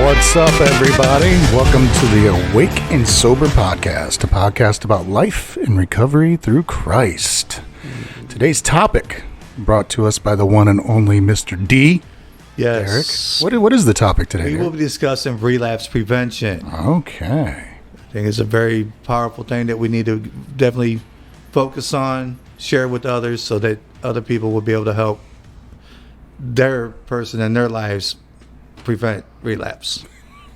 What's up, everybody? Welcome to the Awake and Sober Podcast, a podcast about life and recovery through Christ. Today's topic brought to us by the one and only Mr. D. Yes. Derek, what is the topic today? We will be discussing relapse prevention. Okay. I think it's a very powerful thing that we need to definitely focus on, share with others so that other people will be able to help their person in their lives prevent relapse.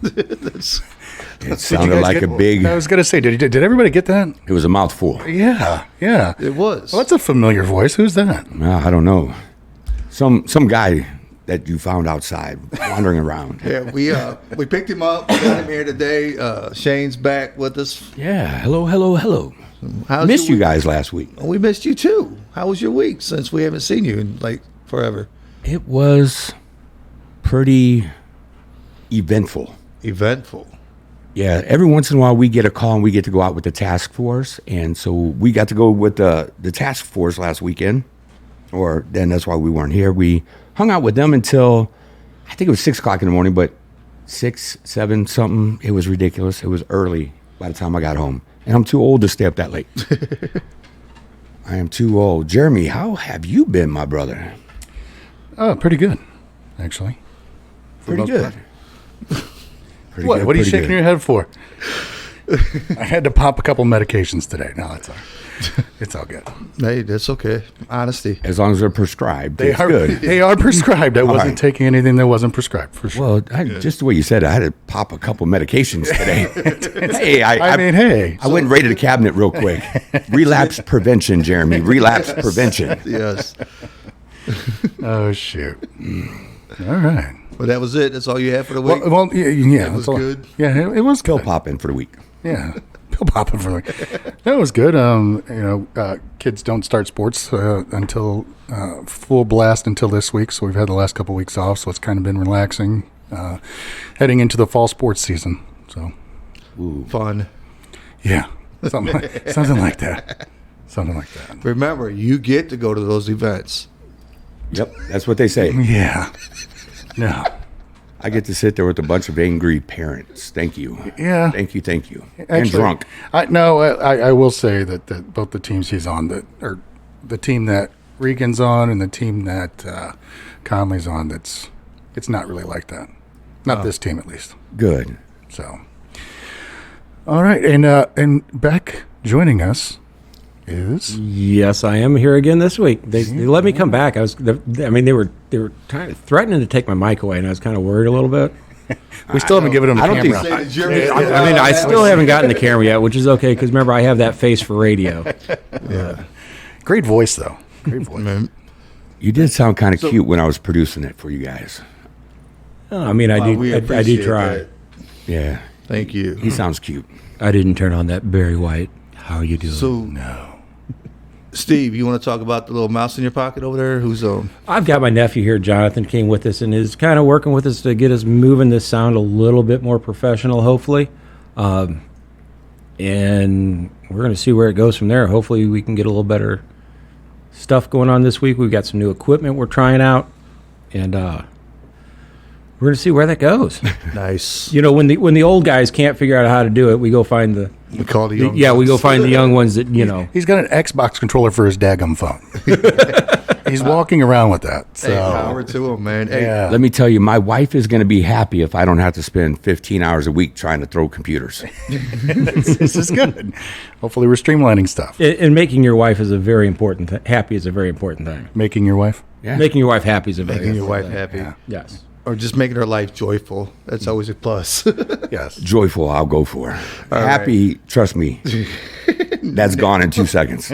It sounded like a big... I was going to say, did everybody get that? It was a mouthful. Yeah. It was. Well, that's a familiar voice. Who's that? I don't know. Some guy that you found outside wandering around. Yeah, we picked him up. We got him here today. Shane's back with us. Yeah, hello. How's Missed your you week? guys last week. We missed you too. How was your week since we haven't seen you in like forever? It was pretty eventful. Yeah, every once in a while we get a call and we get to go out with the task force. And so we got to go with the task force last weekend. Or then that's why we weren't here. We hung out with them until, I think it was 6 o'clock in the morning, but 6, 7 something. It was ridiculous. It was early by the time I got home. And I'm too old to stay up that late. I am too old. Jeremy, how have you been, my brother? Oh, pretty good, actually. Pretty good. What are you shaking your head for? I had to pop a couple medications today. No, it's all good. Hey, that's okay. Honesty. As long as they're prescribed, They it's are good. They are prescribed. I wasn't right. taking anything that wasn't prescribed, for sure. Well, just the way you said it, I had to pop a couple medications today. Hey, I went and raided a cabinet real quick. Relapse prevention, Jeremy. Relapse prevention. Yes. Oh, shoot. All right. Well, that was it. That's all you had for the week? Well, yeah. It was that's all. good? Yeah, it was Pill good. popping for the week. Yeah. Pill popping for the That was good. Kids don't start sports until full blast until this week. So we've had the last couple weeks off. So it's kind of been relaxing, heading into the fall sports season. So, Ooh. Fun. Yeah, something like that. Something like that. Remember, you get to go to those events. Yep, that's what they say. Yeah. No. I get to sit there with a bunch of angry parents. Thank you. Yeah. Thank you. Actually, and drunk. I will say that both the teams he's on, or the team that Regan's on and the team that Conley's on, it's not really like that. Not this team, at least. Good. So, all right, and back joining us is... Yes, I am here again this week. They let me come back. They were kind of threatening to take my mic away, and I was kind of worried a little bit. We still haven't given him the camera. I still haven't gotten the camera yet, which is okay because remember I have that face for radio. Yeah. Great voice, though. Great voice. You did sound kind of cute when I was producing it for you guys. I do appreciate try. that. Yeah. Thank you. He sounds cute. I didn't turn on that Barry White. How are you doing? So, No. Steve, you want to talk about the little mouse in your pocket over there? Who's I've got my nephew here, Jonathan, came with us and is kind of working with us to get us moving this sound a little bit more professional, hopefully. And we're going to see where it goes from there. Hopefully we can get a little better stuff going on this week. We've got some new equipment we're trying out, and we're going to see where that goes. nice? You know, when the old guys can't figure out how to do it, we go find We call the young we go ones. find the young ones that, you know. He's got an Xbox controller for his daggum phone. He's walking around with that. So. Hey, power to him, man. Hey, Yeah. Let me tell you, my wife is going to be happy if I don't have to spend 15 hours a week trying to throw computers. This is good. Hopefully we're streamlining stuff. And making your wife is a very important happy is a very important thing. Making your wife? Yeah. Making your wife happy is a very making your wife important thing. happy. Yeah. Yes. Or just making her life joyful. That's always a plus. Yes. Joyful, I'll go for. Happy, trust me, that's gone in 2 seconds.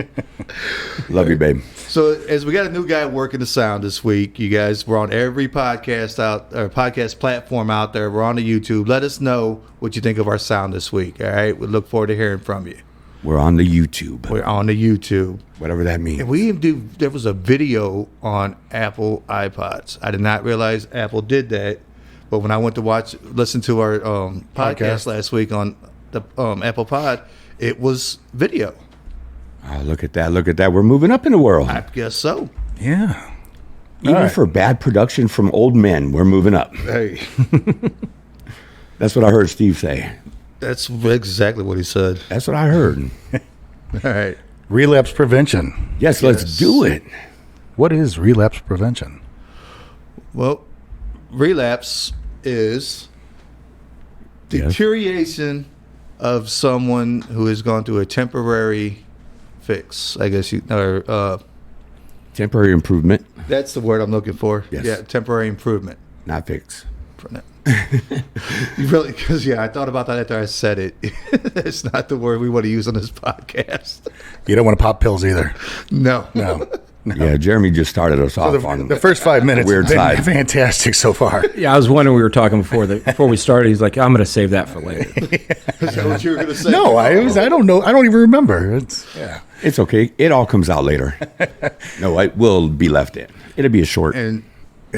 Love you, babe. So as we got a new guy working the sound this week, you guys, we're on every podcast platform out there. We're on the YouTube. Let us know what you think of our sound this week. All right, we look forward to hearing from you. We're on the YouTube, We're on the YouTube. whatever that means. And there was a video on Apple iPods. I did not realize Apple did that, but when I went to listen to our podcast last week on the Apple Pod, it was video. Oh, look at that. Look at that. We're moving up in the world. I guess so. Yeah. Even right. for bad production from old men, we're moving up. Hey. That's what I heard Steve say. That's exactly what he said. That's what I heard. All right. Relapse prevention. Yes, let's do it. What is relapse prevention? Well, relapse is deterioration of someone who has gone through a temporary fix, I guess Temporary improvement, that's the word I'm looking for. Yes. Yeah, temporary improvement. not fix. You really, because I thought about that after I said it. It's not the word we want to use on this podcast. You don't want to pop pills either. No. Yeah, Jeremy just started us off on The first 5 minutes weird have been side. fantastic so far. Yeah, I was wondering, we were talking before we started. He's like, I'm going to save that for later. Is that what you were going to say? No, I don't know. I don't even remember. It's okay. It all comes out later. No, it will be left in. It'll be a short. And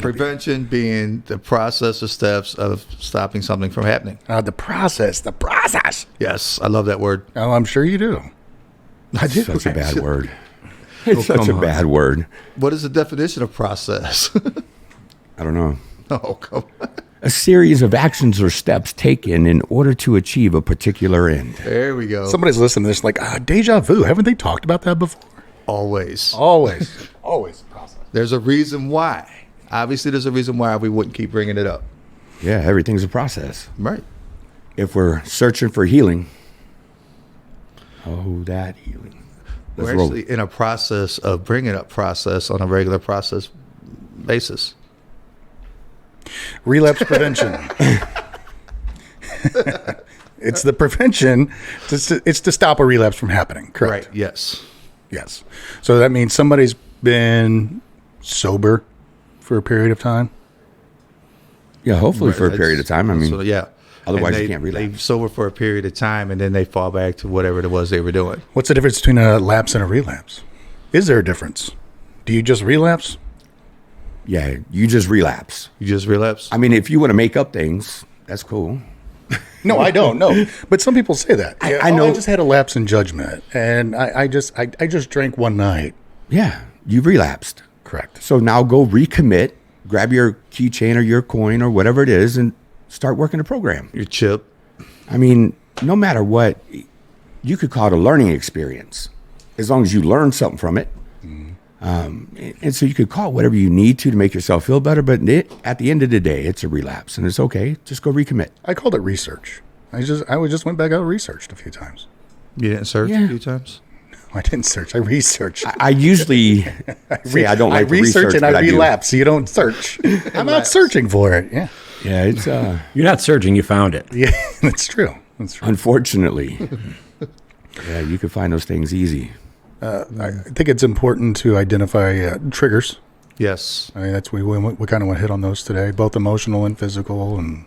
prevention being the process or steps of stopping something from happening. The process. Yes, I love that word. Oh, I'm sure you do. I do. Such a bad word. It's such a bad word. What is the definition of process? I don't know. Oh, come on. A series of actions or steps taken in order to achieve a particular end. There we go. Somebody's listening to this like, deja vu. Haven't they talked about that before? Always. Always a process. There's a reason why. Obviously, there's a reason why we wouldn't keep bringing it up. Yeah, everything's a process. Right. If we're searching for healing, that healing. We're actually in a process of bringing up process on a regular process basis. Relapse prevention. It's the prevention. It's to stop a relapse from happening. Correct. Right. Yes. Yes. So that means somebody's been sober for a period of time. Yeah, hopefully for a That's- period of time. I mean, so, yeah. otherwise And you can't relapse. They sober for a period of time, and then they fall back to whatever it was they were doing. What's the difference between a lapse and a relapse? Is there a difference? Do you just relapse? yeah, you just relapse. You just relapse. I mean, if you want to make up things, that's cool. No, I don't. No, but some people say that. I know. I just had a lapse in judgment, and I just drank one night. Yeah, you relapsed. Correct. So now go recommit, grab your keychain or your coin or whatever it is, and start working the program. Your chip. I mean, no matter what, you could call it a learning experience, as long as you learn something from it. And so you could call it whatever you need to make yourself feel better. But at the end of the day, it's a relapse, and it's okay. Just go recommit. I called it research. I just went back out and researched a few times. You didn't search Yeah. a few times? I didn't search. I researched. I usually say I don't like to research, and but I do. relapse. You don't search. I'm not searching for it. Yeah. Yeah, it's You're not searching, you found it. Yeah, that's true. That's true. unfortunately. Yeah, you can find those things easy. I think it's important to identify triggers. Yes. I mean, that's we kind of want to hit on those today, both emotional and physical, and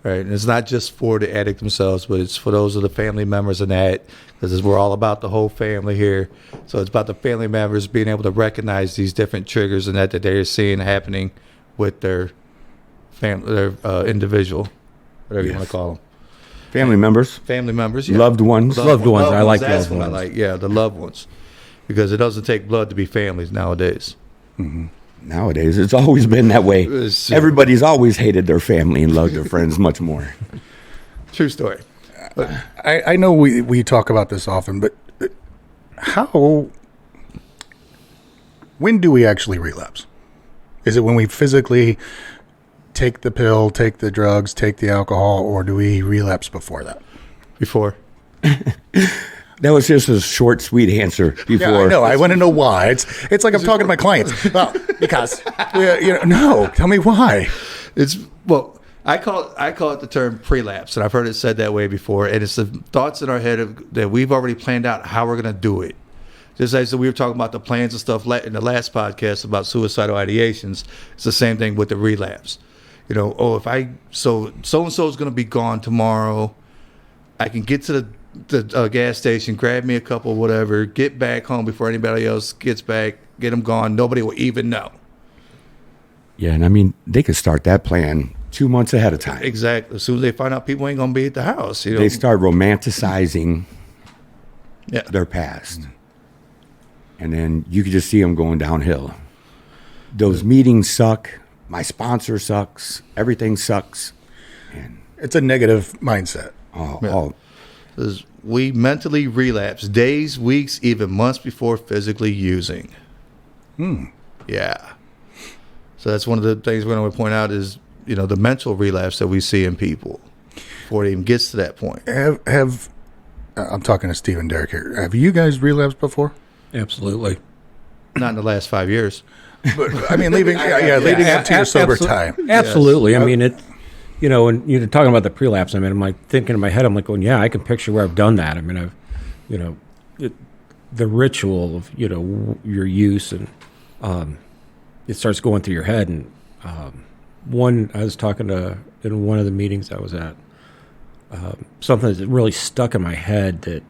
Right. And it's not just for the addict themselves, but it's for those of the family members and that, because we're all about the whole family here. So it's about the family members being able to recognize these different triggers and that they're seeing happening with their family, their individual, whatever you want to call them. Family members, Family members, yeah. loved ones. Loved ones. I like That's loved what I ones. like. Yeah, the loved ones, because it doesn't take blood to be families nowadays. Nowadays, it's always been that way. It's- Everybody's always hated their family and loved their friends much more. True story. I know we talk about this often, but when do we actually relapse? Is it when we physically take the pill, take the drugs, take the alcohol, or do we relapse before that? Before. That was just a short, sweet answer before. Yeah, I know. I want to know why. It's like I'm talking to my clients. Well, because no, tell me why. It's I call it the term prelapse, and I've heard it said that way before. And it's the thoughts in our head that we've already planned out how we're going to do it. Just as we were talking about the plans and stuff in the last podcast about suicidal ideations, it's the same thing with the relapse. So and so is going to be gone tomorrow. I can get to the gas station, grab me a couple, whatever, get back home before anybody else gets back, get them gone. Nobody will even know. Yeah, and I mean, they could start that plan 2 months ahead of time. Exactly. As soon as they find out people ain't going to be at the house, They start romanticizing Yeah. their past. And then you could just see them going downhill. Those meetings suck. My sponsor sucks. Everything sucks. It's a negative mindset. Says, we mentally relapse days, weeks, even months before physically using. Yeah. So that's one of the things we're going to point out is, the mental relapse that we see in people before it even gets to that point. I'm talking to Steve and Derek here. Have you guys relapsed before? Absolutely. Not in the last 5 years. But I mean, leading up to your sober time. Absolutely. Yes. I mean, when you're talking about the prelapse, I mean, I'm like thinking in my head, I'm like going, yeah, I can picture where I've done that. I mean, the ritual of, your use and it starts going through your head. And I was talking to, in one of the meetings I was at, something that really stuck in my head that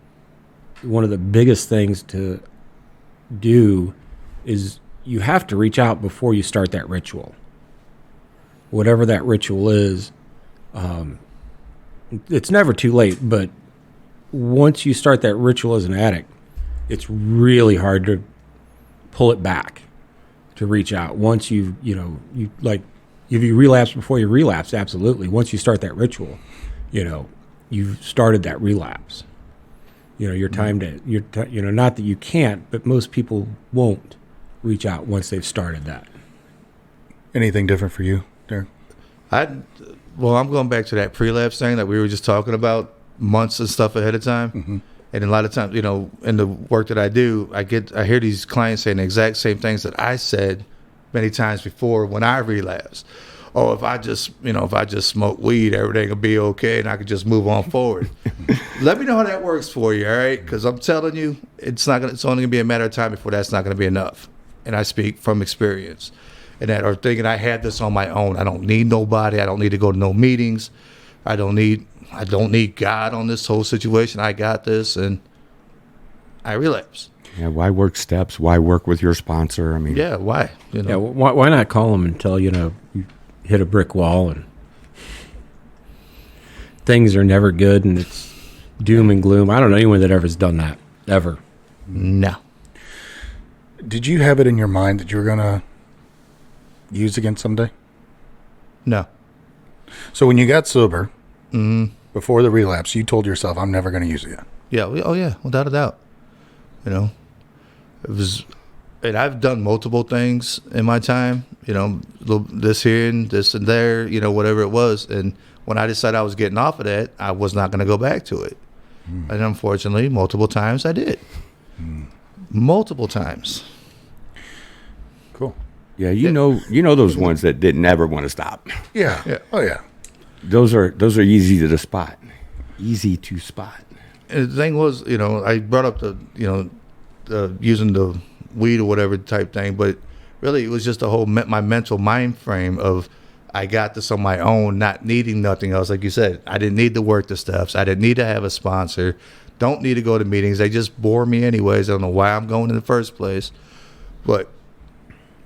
one of the biggest things to do is you have to reach out before you start that ritual. Whatever that ritual is, it's never too late, but once you start that ritual as an addict, it's really hard to pull it back, to reach out. Once if you relapse before you relapse, absolutely. Once you start that ritual, you've started that relapse. Your time not that you can't, but most people won't reach out once they've started that. Anything different for you, Derek? I'm going back to that prelapse thing that we were just talking about, months and stuff ahead of time. Mm-hmm. And a lot of times, in the work that I do, I hear these clients saying the exact same things that I said many times before when I relapsed. Oh, if I just smoke weed, everything will be okay, and I can just move on forward. Let me know how that works for you, all right? Because I'm telling you, it's only going to be a matter of time before that's not going to be enough. And I speak from experience. Or thinking I had this on my own. I don't need nobody. I don't need to go to no meetings. I don't need God on this whole situation. I got this, and I relapse. Yeah, why work steps? Why work with your sponsor? I mean, yeah, why? Yeah, why not call them until you hit a brick wall and things are never good and it's doom and gloom. I don't know anyone that ever's done that ever. No. Did you have it in your mind that you were gonna use again someday? No. So when you got sober, before the relapse, you told yourself, "I'm never going to use it again." Yeah. Oh yeah, without a doubt. It was, and I've done multiple things in my time. This here and this and there. Whatever it was. And when I decided I was getting off of that, I was not going to go back to it. And unfortunately, multiple times I did. Multiple times. Cool. Yeah, you know those ones that didn't ever want to stop. Yeah. Oh yeah. Those are easy to spot. Easy to spot. And the thing was, I brought up the using the weed or whatever type thing, but really it was just a whole my mental mind frame of I got this on my own, not needing nothing else. Like you said, I didn't need to work the steps. I didn't need to have a sponsor. Don't need to go to meetings. They just bore me anyways. I don't know why I'm going in the first place, but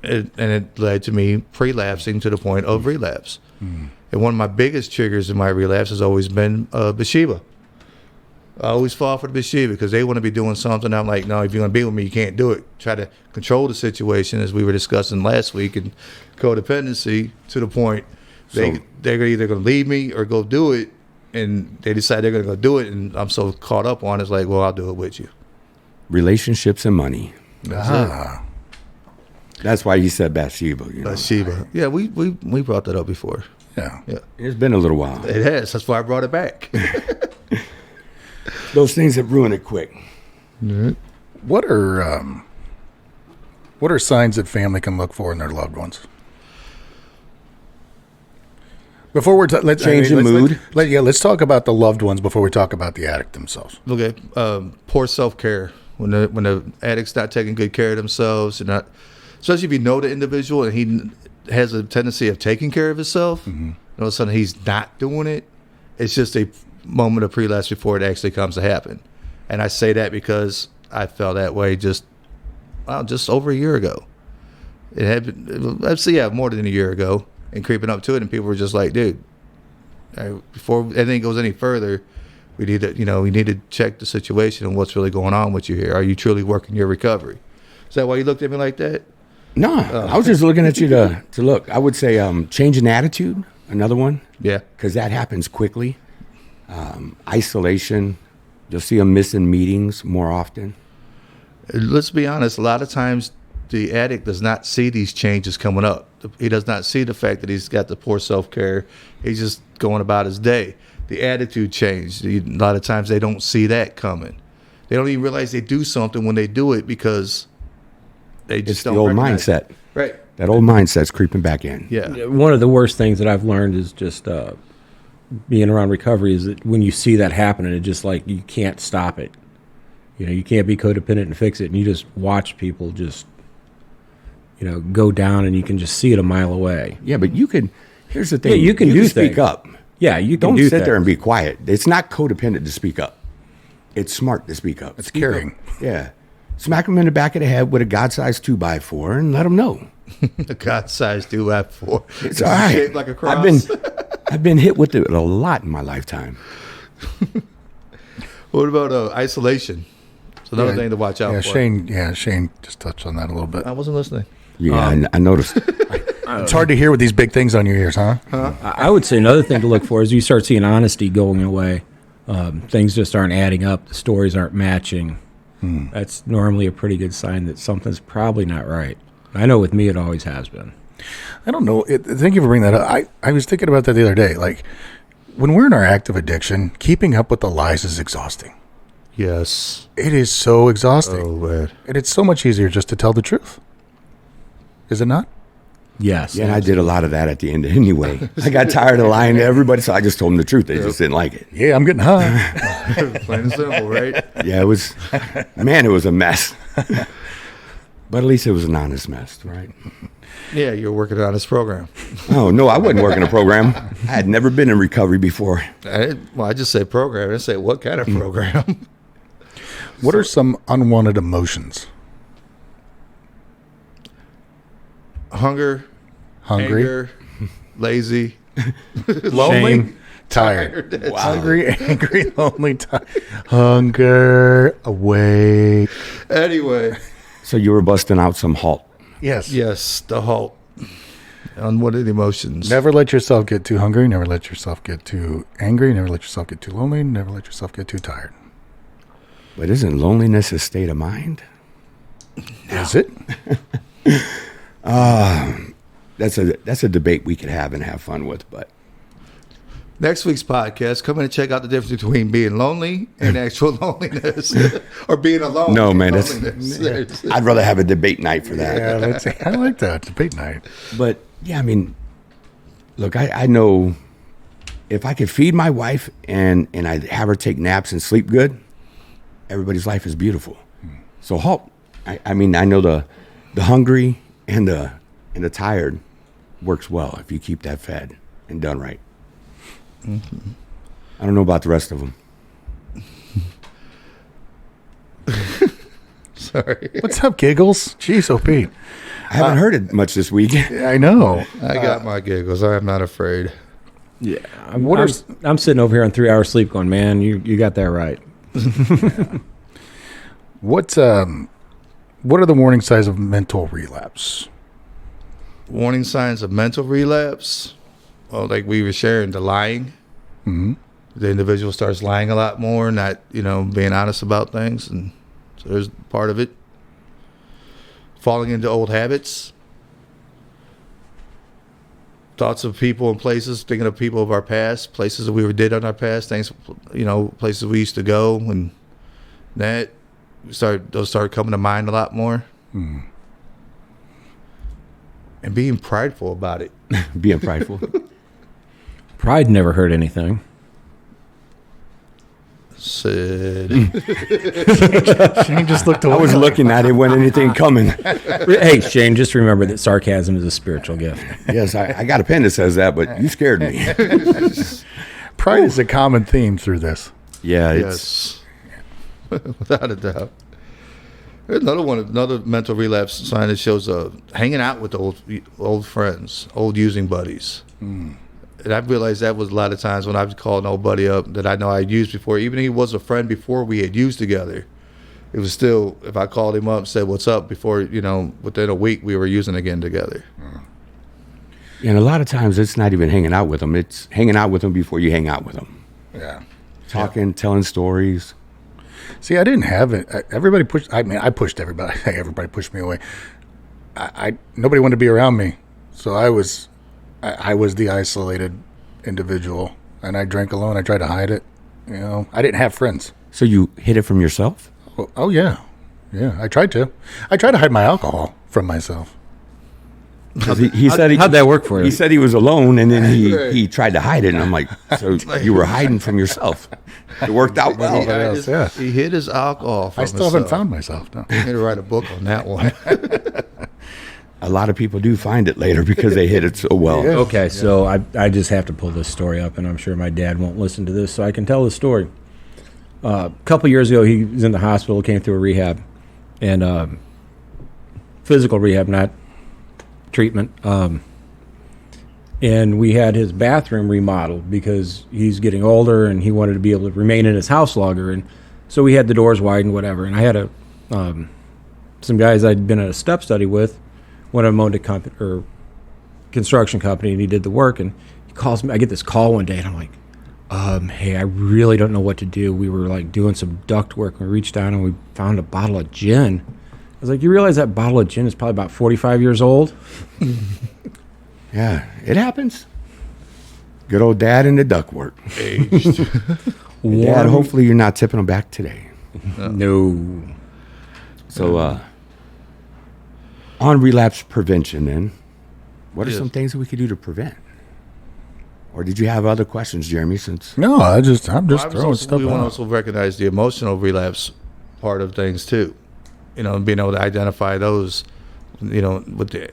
it led to me prelapsing to the point of relapse. And one of my biggest triggers in my relapse has always been Bathsheba. I always fall for the Bathsheba because they want to be doing something. I'm like, no, if you're going to be with me, you can't do it. Try to control the situation, as we were discussing last week, and codependency to the point they're either going to leave me or go do it, and they decide they're going to go do it, and I'm so caught up on it, it's like, well, I'll do it with you. Relationships and money. That's it. That's why he said Bathsheba. Bathsheba. Yeah, we brought that up before. Yeah. It's been a little while. It has. That's why I brought it back. Those things that ruin it quick. Mm-hmm. What are signs that family can look for in their loved ones? Before we're let's talk about the loved ones before we talk about the addict themselves. Okay, poor self-care. When the addict's not taking good care of themselves, and not, especially if you know the individual and he has a tendency of taking care of himself, and all of a sudden he's not doing it. It's just a moment of prelapse before it actually comes to happen. And I say that because I felt that way just over a year ago. It had been, more than a year ago, and creeping up to it, and people were just like, dude, before anything goes any further, we need to check the situation and what's really going on with you here. Are you truly working your recovery? Is that why you looked at me like that? No, I was just looking at you to look. I would say change in attitude. another one. Yeah. Because that happens quickly. Isolation. You'll see them missing meetings more often. Let's be honest, a lot of times the addict does not see these changes coming up. He does not see the fact that he's got the poor self-care. He's just going about his day. The attitude changed. A lot of times they don't see that coming. They don't even realize they do something when they do it because they just It's don't the old recognize mindset. it. Right. That old mindset's creeping back in. Yeah. One of the worst things that I've learned is just being around recovery is that when you see that happening, it's just like you can't stop it. You know, you can't be codependent and fix it, and you just watch people just, you know, go down, and you can just see it a mile away. Yeah, but you can. Here's the thing. Yeah, you can do speak things. up. Yeah, you can Don't do sit there and things. be quiet. It's not codependent to speak up. It's smart to speak up. It's Speak caring. up. Yeah. Smack them in the back of the head with a God-sized 2x4 and let them know. A God-sized 2x4. It's all right. Shaped like a cross. I've been hit with it a lot in my lifetime. What about isolation? It's another thing to watch out for. Shane just touched on that a little bit. I wasn't listening. Yeah, I noticed. It's hard to hear with these big things on your ears, huh? I would say another thing to look for is you start seeing honesty going away. Things just aren't adding up. The stories aren't matching. That's normally a pretty good sign that something's probably not right. I know with me it always has been. I don't know. Thank you for bringing that up. I was thinking about that the other day. Like, when we're in our active addiction, keeping up with the lies is exhausting. Yes. It is so exhausting. Oh, man. And it's so much easier just to tell the truth. Is it not? Yes. Yeah, and I did a lot of that at the end anyway. I got tired of lying to everybody, so I just told them the truth. They just didn't like it. Yeah, I'm getting high. Plain and simple, right? Yeah, it was a mess. But at least it was an honest mess, right? Yeah, you're working on this program. Oh, no, I wasn't working a program. I had never been in recovery before. I just say program. I didn't say what kind of program. What are some unwanted emotions? Hunger, Hungry, anger, lazy, lonely, Shame. tired. Hungry, angry, lonely, tired. Hunger, awake. Anyway, So you were busting out some halt. Yes. yes, the halt. Unwanted emotions. Never let yourself get too hungry. Never let yourself get too angry. Never let yourself get too lonely. Never let yourself get too tired. But isn't loneliness a state of mind? Is it? That's a debate we could have and have fun with, but Next week's podcast, come in and check out the difference between being lonely and actual loneliness, or being alone. No, and man, that's- loneliness. I'd rather have a debate night for that. Yeah, I like that. Debate night. But yeah, I mean, look, I know if I could feed my wife and I have her take naps and sleep good, everybody's life is beautiful. So halt. I mean, I know the hungry and the tired works well if you keep that fed and done right. Mm-hmm. I don't know about the rest of them. Sorry, What's up, giggles? Jeez, oh Pete. I haven't heard it much this week. I know. I got my giggles. I am not afraid. Yeah. What I'm sitting over here on 3 hours sleep going, man, you got that right. What are the warning signs of mental relapse? Warning signs of mental relapse. Well, like we were sharing, the lying. Mm-hmm. The individual starts lying a lot more, not being honest about things, and so there's part of it. Falling into old habits. Thoughts of people and places, thinking of people of our past, places that we did in our past, things, places we used to go, and that those start coming to mind a lot more. Mm-hmm. And being prideful about it. Being prideful. Pride never hurt anything. Sid. Shane just looked away. I was looking at it when anything coming. Hey, Shane, just remember that sarcasm is a spiritual gift. Yes, I got a pen that says that, but you scared me. Pride is a common theme through this. Yeah, it's Yes. Without a doubt. There's another mental relapse sign that shows hanging out with the old friends, old using buddies. And I've realized that was a lot of times when I've called an old buddy up that I know I used before, even if he was a friend before we had used together. It was still, if I called him up and said, "What's up?" before, within a week we were using again together. And a lot of times it's not even hanging out with them. It's hanging out with them before you hang out with them. Yeah. Talking, telling stories. See, I didn't have it. Everybody pushed. I mean, I pushed everybody. Everybody pushed me away. Nobody wanted to be around me, so I was the isolated individual, and I drank alone. I tried to hide it. I didn't have friends. So you hid it from yourself? Oh yeah. I tried to. I tried to hide my alcohol from myself. He said how'd that work for you? He said he was alone, and then he tried to hide it. And I'm like, so you were hiding from yourself? It worked out well. He hid his alcohol from I still haven't found myself. No. I'm going to write a book on that one. A lot of people do find it later because they hid it so well. Yeah. Okay, so I just have to pull this story up, and I'm sure my dad won't listen to this, so I can tell the story. A couple years ago, he was in the hospital, came through a rehab, and physical rehab, not treatment. And we had his bathroom remodeled because he's getting older, and he wanted to be able to remain in his house longer. And so we had the doors widened, whatever. And I had some guys I'd been at a step study with. One of them owned a construction company, and he did the work. And he calls me. I get this call one day, and I'm like, hey, I really don't know what to do. We were like doing some duct work, and we reached down and we found a bottle of gin. I was like, you realize that bottle of gin is probably about 45 years old? Yeah, it happens. Good old dad in the ductwork. Aged. Dad, hopefully you're not tipping them back today. No. So, on relapse prevention, then, what are Yes. some things that we could do to prevent? Or did you have other questions, Jeremy? Since No, I'm just throwing stuff We want to out. also recognize the emotional relapse part of things too. Being able to identify those, with the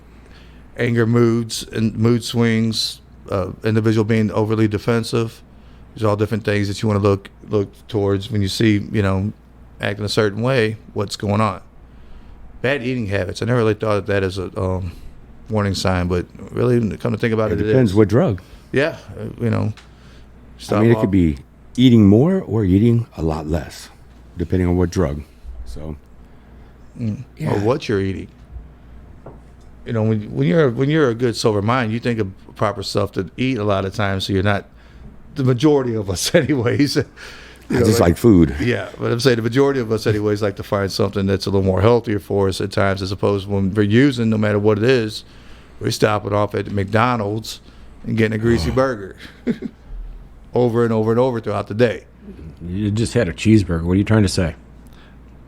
anger moods and mood swings, individual being overly defensive. These are all different things that you want to look towards when you see, acting a certain way, what's going on. Bad eating habits. I never really thought of that as a warning sign, but really, come to think about it, it depends what drug. Yeah, I mean, it could be eating more or eating a lot less, depending on what drug. So, or what you're eating. When you're a good sober mind, you think of proper stuff to eat a lot of times, so you're not the majority of us, anyways. I just like food. Yeah, but I'm saying the majority of us, anyways, like to find something that's a little more healthier for us at times, as opposed to when we're using, no matter what it is, we're stopping off at McDonald's and getting a greasy burger over and over and over throughout the day. You just had a cheeseburger. What are you trying to say?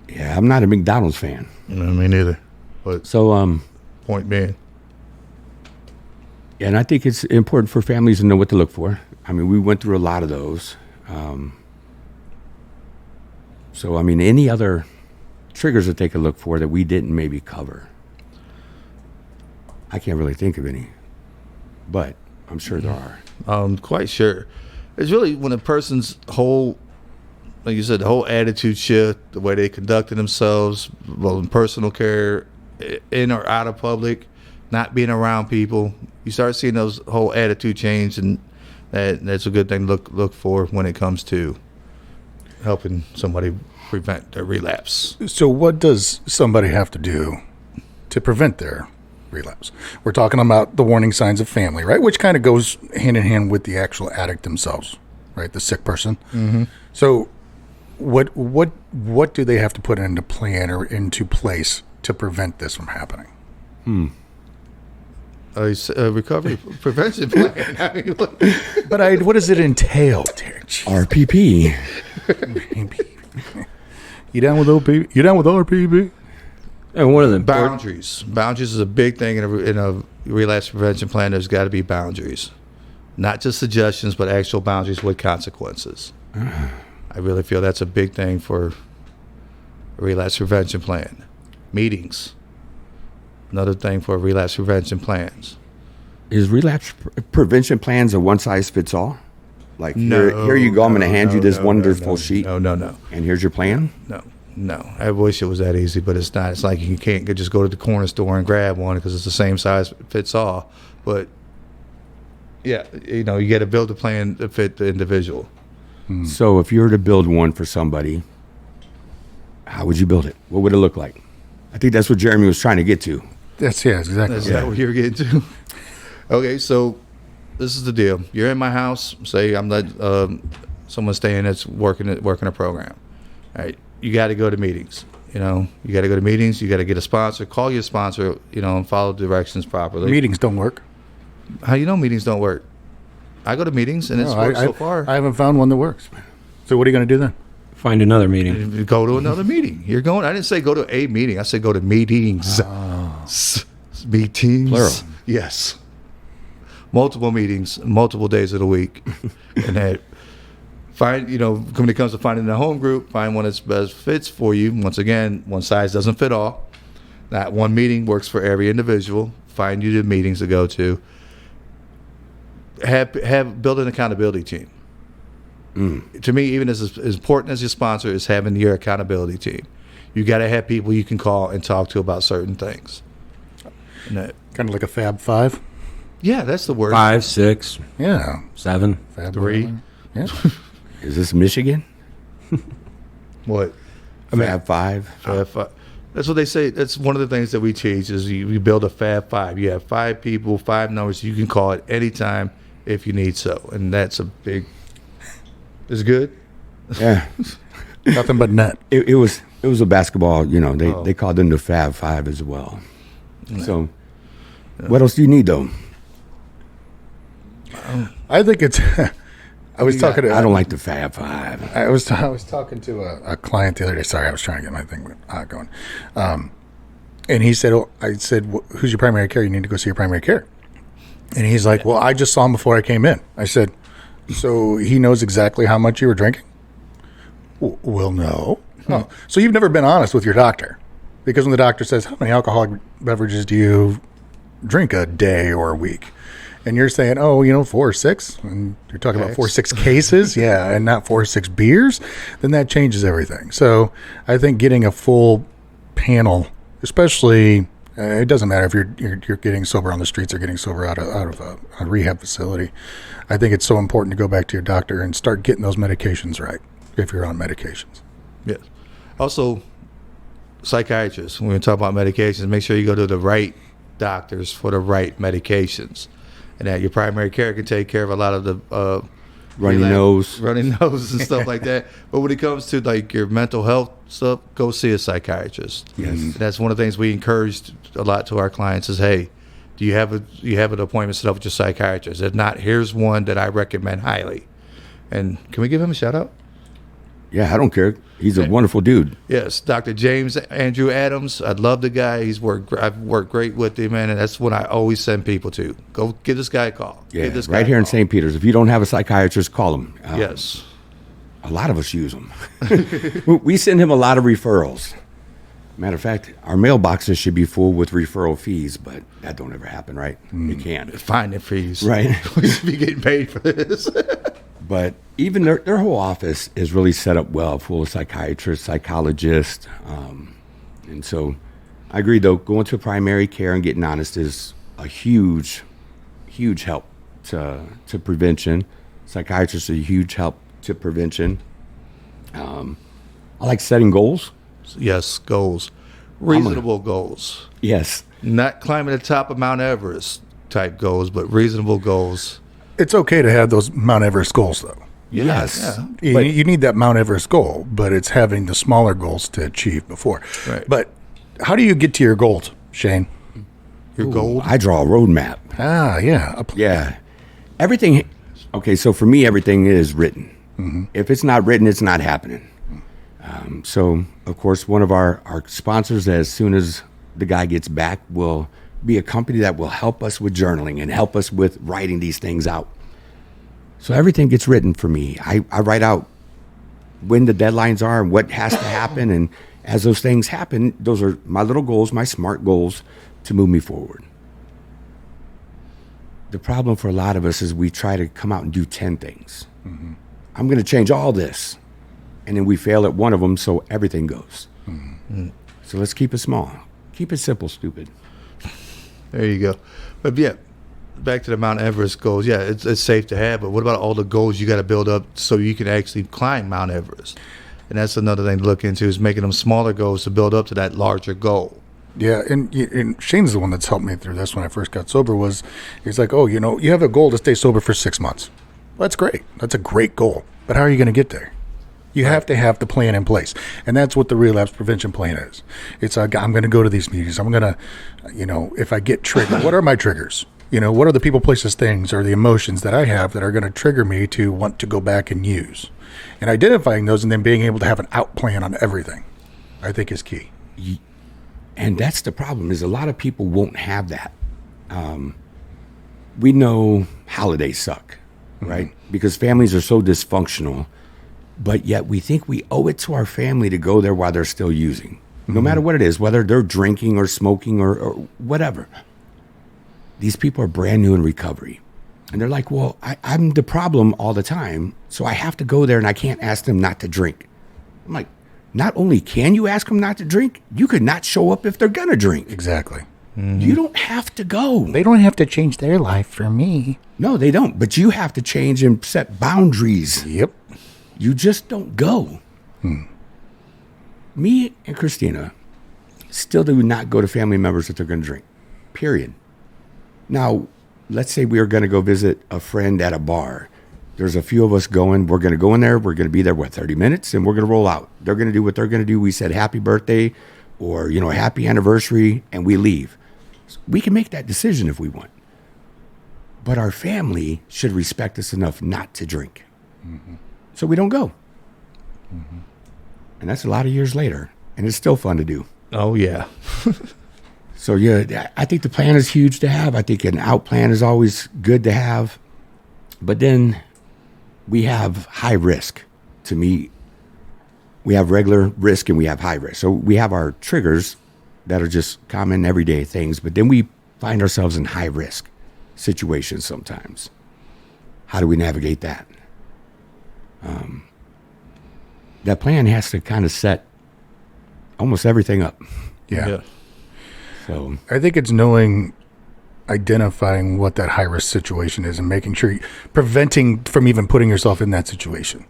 Yeah, I'm not a McDonald's fan. Me neither. But So, point being, and I think it's important for families to know what to look for. I mean, we went through a lot of those. So, I mean, any other triggers to take a look for that we didn't maybe cover? I can't really think of any, but I'm sure there are. I'm quite sure. It's really when a person's whole, like you said, the whole attitude shift, the way they conducted themselves, both in personal care, in or out of public, not being around people. You start seeing those whole attitude change, and that's a good thing to look for when it comes to helping somebody prevent their relapse. So what does somebody have to do to prevent their relapse? We're talking about the warning signs of family, right? Which kind of goes hand in hand with the actual addict themselves, right? The sick person. Mm-hmm. So what do they have to put into plan or into place to prevent this from happening? A recovery prevention plan. I mean, look. But what does it entail, Terry? RPP. You down with OPP? You down with RPP? And one of the Boundaries. Boundaries is a big thing in a relapse prevention plan. There's got to be boundaries, not just suggestions, but actual boundaries with consequences. I really feel that's a big thing for a relapse prevention plan. Meetings. Another thing for relapse prevention plans. Is relapse prevention plans a one size fits all? Like, here you go, I'm going to hand you this wonderful sheet. No. And here's your plan? No. I wish it was that easy, but it's not. It's like you can't just go to the corner store and grab one because it's the same size fits all. But, yeah, you got to build a plan to fit the individual. So if you were to build one for somebody, how would you build it? What would it look like? I think that's what Jeremy was trying to get to. Exactly. Is that what you're getting to? Okay, so this is the deal. You're in my house. Say I'm let someone staying that's working a program. All right, you got to go to meetings. You got to go to meetings. You got to get a sponsor. Call your sponsor. And follow directions properly. Meetings don't work. How you know meetings don't work? I go to meetings and it's worked so far. I haven't found one that works. So what are you going to do then? Find another meeting. You go to another meeting. You're going. I didn't say go to a meeting. I said go to meetings. Meetings. Plural. Yes. Multiple meetings, multiple days of the week, and that find when it comes to finding a home group, find one that's best fits for you. Once again, one size doesn't fit all. That one meeting works for every individual. Find you the meetings to go to. Build an accountability team. To me, even as important as your sponsor is having your accountability team. You got to have people you can call and talk to about certain things. Kind of like a Fab Five. Yeah, that's the word. 5, 6, Yeah. 7. Fab 3. Yeah. Is this Michigan? What? Fab Five. Fab Five. That's what they say. That's one of the things that we teach is you build a Fab Five. You have 5 people, 5 numbers you can call at any time if you need so. And that's a big... It's good? Yeah. Nothing but net. It was a basketball, they called them the Fab Five as well. So what else do you need though? I think it's... I was talking to... I don't like the Fab Five. I was talking to a client the other day. Sorry, I was trying to get my thing going. And he said, I said, who's your primary care? You need to go see your primary care. And he's like, well, I just saw him before I came in. I said, so he knows exactly how much you were drinking? Well, no. Oh, so you've never been honest with your doctor. Because when the doctor says, how many alcoholic beverages do you drink a day or a week? And you're saying, 4 or 6, and you're talking about 4 or 6 cases, yeah, and not 4 or 6 beers, then that changes everything. So I think getting a full panel, especially, it doesn't matter if you're getting sober on the streets or getting sober out of a rehab facility. I think it's so important to go back to your doctor and start getting those medications right if you're on medications. Yes. Also, psychiatrists, when we talk about medications, make sure you go to the right doctors for the right medications. And that your primary care can take care of a lot of the runny nose and stuff like that. But when it comes to like your mental health stuff, go see a psychiatrist. Yes. And that's one of the things we encouraged a lot to our clients is, hey, do you have an appointment set up with your psychiatrist? If not, here's one that I recommend highly. And can we give him a shout out? Yeah, I don't care. He's a wonderful dude. Yes, Dr. James Andrew Adams. I love the guy. I've worked great with him, and that's what I always send people to. Go give this guy a call. Yeah, right here in St. Peter's. If you don't have a psychiatrist, call him. Yes. A lot of us use them. We send him a lot of referrals. Matter of fact, our mailboxes should be full with referral fees, but that don't ever happen, right? It can't. Finding fees. Right. We should be getting paid for this. But even their whole office is really set up well, full of psychiatrists, psychologists. And so I agree, though, going to primary care and getting honest is a huge, huge help to prevention. Psychiatrists are a huge help to prevention. I like setting goals. Yes, goals. Reasonable goals. Yes. Not climbing the top of Mount Everest type goals, but reasonable goals. It's okay to have those Mount Everest goals, though. Yes. Yeah. You need that Mount Everest goal, but it's having the smaller goals to achieve before. Right. But how do you get to your goals, Shane? Your goal? I draw a roadmap. Yeah. Yeah. Everything. Okay, so for me, everything is written. Mm-hmm. If it's not written, it's not happening. So, of course, one of our sponsors, as soon as the guy gets back, will be a company that will help us with journaling and help us with writing these things out. So everything gets written for me. I write out when the deadlines are and what has to happen. And as those things happen, those are my little goals, my SMART goals to move me forward. The problem for a lot of us is we try to come out and do 10 things. Mm-hmm. I'm going to change all this. And then we fail at one of them, so everything goes. Mm-hmm. So let's keep it small. Keep it simple, stupid. There you go. But yeah, back to the Mount Everest goals. Yeah, it's safe to have, but what about all the goals you got to build up so you can actually climb Mount Everest? And that's another thing to look into is making them smaller goals to build up to that larger goal. Yeah, and Shane's the one that's helped me through this when I first got sober. He's like, oh, you have a goal to stay sober for 6 months. Well, that's great. That's a great goal. But how are you going to get there? You have to have the plan in place. And that's what the relapse prevention plan is. It's I'm going to go to these meetings. I'm going to, if I get triggered, what are my triggers? What are the people, places, things, or the emotions that I have that are going to trigger me to want to go back and use? And identifying those and then being able to have an out plan on everything, I think is key. And that's the problem, is a lot of people won't have that. We know holidays suck, right? Mm-hmm. Because families are so dysfunctional, but yet we think we owe it to our family to go there while they're still using. No matter what it is, whether they're drinking or smoking or whatever. These people are brand new in recovery. And they're like, well, I'm the problem all the time, so I have to go there and I can't ask them not to drink. I'm like, not only can you ask them not to drink, you could not show up if they're going to drink. Exactly. Mm-hmm. You don't have to go. They don't have to change their life for me. No, they don't. But you have to change and set boundaries. Yep. You just don't go. Me and Christina still do not go to family members that they're going to drink. Period. Now, let's say we are going to go visit a friend at a bar. There's a few of us going. We're going to go in there. We're going to be there, 30 minutes? And we're going to roll out. They're going to do what they're going to do. We said happy birthday or, happy anniversary, and we leave. So we can make that decision if we want. But our family should respect us enough not to drink. Mm-hmm. So we don't go. Mm-hmm. And that's a lot of years later. And it's still fun to do. Oh, yeah. So, yeah, I think the plan is huge to have. I think an out plan is always good to have. But then we have high risk. To me, we have regular risk and we have high risk. So we have our triggers that are just common everyday things, but then we find ourselves in high risk situations sometimes. How do we navigate that? That plan has to kind of set almost everything up. Yeah. So I think it's identifying what that high risk situation is and making sure preventing from even putting yourself in that situation.